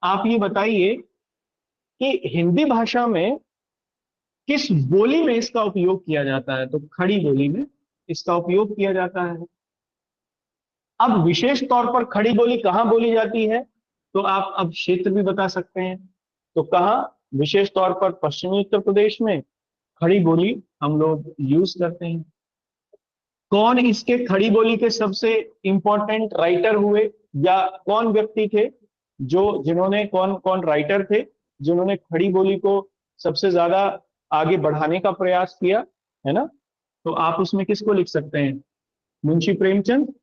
आप ये बताइए कि हिंदी भाषा में किस बोली में इसका उपयोग किया जाता है? तो खड़ी बोली में इसका उपयोग किया जाता है। अब विशेष तौर पर खड़ी बोली कहाँ बोली जाती है, तो आप अब क्षेत्र भी बता सकते हैं। तो कहाँ? विशेष तौर पर पश्चिमी उत्तर प्रदेश में खड़ी बोली हम लोग यूज करते हैं। कौन इसके खड़ी बोली के सबसे इंपॉर्टेंट राइटर हुए, या कौन व्यक्ति थे जिन्होंने, कौन कौन राइटर थे जिन्होंने खड़ी बोली को सबसे ज्यादा आगे बढ़ाने का प्रयास किया, है ना। तो आप उसमें किसको लिख सकते हैं? मुंशी प्रेमचंद,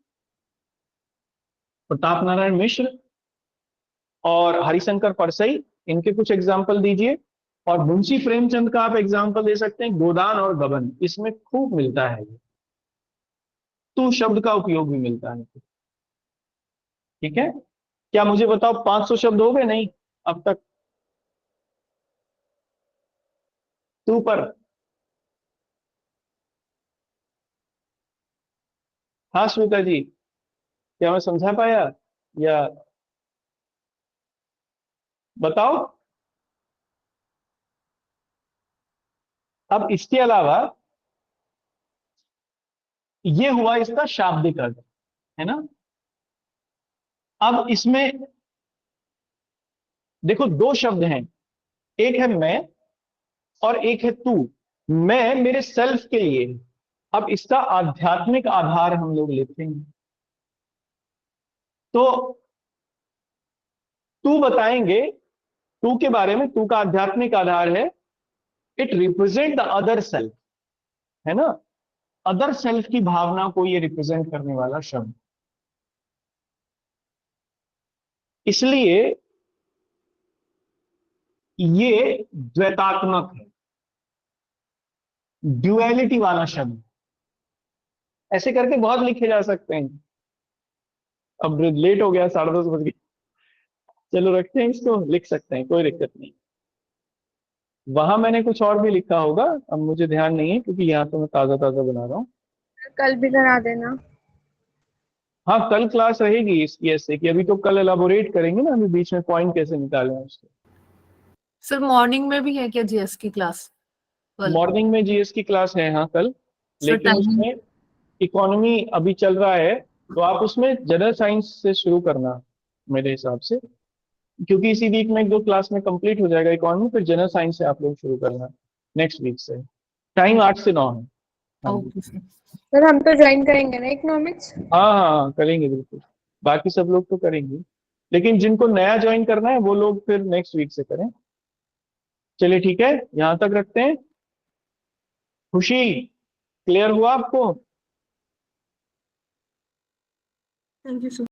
प्रताप नारायण मिश्र और हरिशंकर परसई, इनके कुछ एग्जाम्पल दीजिए। और मुंशी प्रेमचंद का आप एग्जाम्पल दे सकते हैं गोदान और गबन, इसमें खूब मिलता है, तू शब्द का उपयोग भी मिलता है। ठीक है, क्या मुझे बताओ 500 शब्द हो गए नहीं अब तक तू पर? हाँ श्वेता जी, क्या मैं समझा पाया, या बताओ। अब इसके अलावा ये हुआ इसका शाब्दिक अर्थ, है ना। अब इसमें देखो दो शब्द हैं, एक है मैं और एक है तू। मैं मेरे सेल्फ के लिए, अब इसका आध्यात्मिक आधार हम लोग लेते हैं। तो तू बताएंगे, तू के बारे में, तू का आध्यात्मिक आधार है, it represent the other self, है ना। अदर सेल्फ की भावना को ये रिप्रेजेंट करने वाला शब्द, इसलिए ये द्वैतात्मक है, ड्युअलिटी वाला शब्द। ऐसे करके बहुत लिखे जा सकते हैं। अब लेट हो गया, 10:30 बज गए, चलो रखते हैं इसको, लिख सकते हैं, कोई दिक्कत नहीं। वहां मैंने कुछ और भी लिखा होगा, अब मुझे ध्यान नहीं है क्योंकि यहाँ तो मैं ताजा ताजा बना रहा हूँ। कल भी करा देना। हाँ, कल क्लास रहेगी इसकी, ऐसे कि अभी तो कल एलाबोरेट करेंगे ना, अभी बीच में पॉइंट कैसे निकालें उसके। सर मॉर्निंग में भी है क्या जीएस की क्लास कल? मॉर्निंग में जीएस की क्लास है, हाँ कल, सर लेकिन टाइमिंग? उसमें इकोनॉमी अभी चल रहा है, तो आप उसमें जनरल साइंस से शुरू करना मेरे हिसाब से। क्योंकि इसी वीक में 1-2 क्लास में कंप्लीट हो जाएगा इकोनॉमी, फिर जनरल साइंस से आप लोग शुरू करना नेक्स्ट वीक से। टाइम 8 से 9 है। हाँ जी। Okay sir. सर हम तो ज्वाइन करेंगे ना इकोनॉमिक्स? हाँ हाँ करेंगे बिल्कुल, बाकी सब लोग तो करेंगे, लेकिन जिनको नया ज्वाइन करना है वो लोग फिर नेक्स्ट वीक से करें। चलिए ठीक है, यहाँ तक रखते हैं। खुशी, क्लियर हुआ आपको? Thank you sir.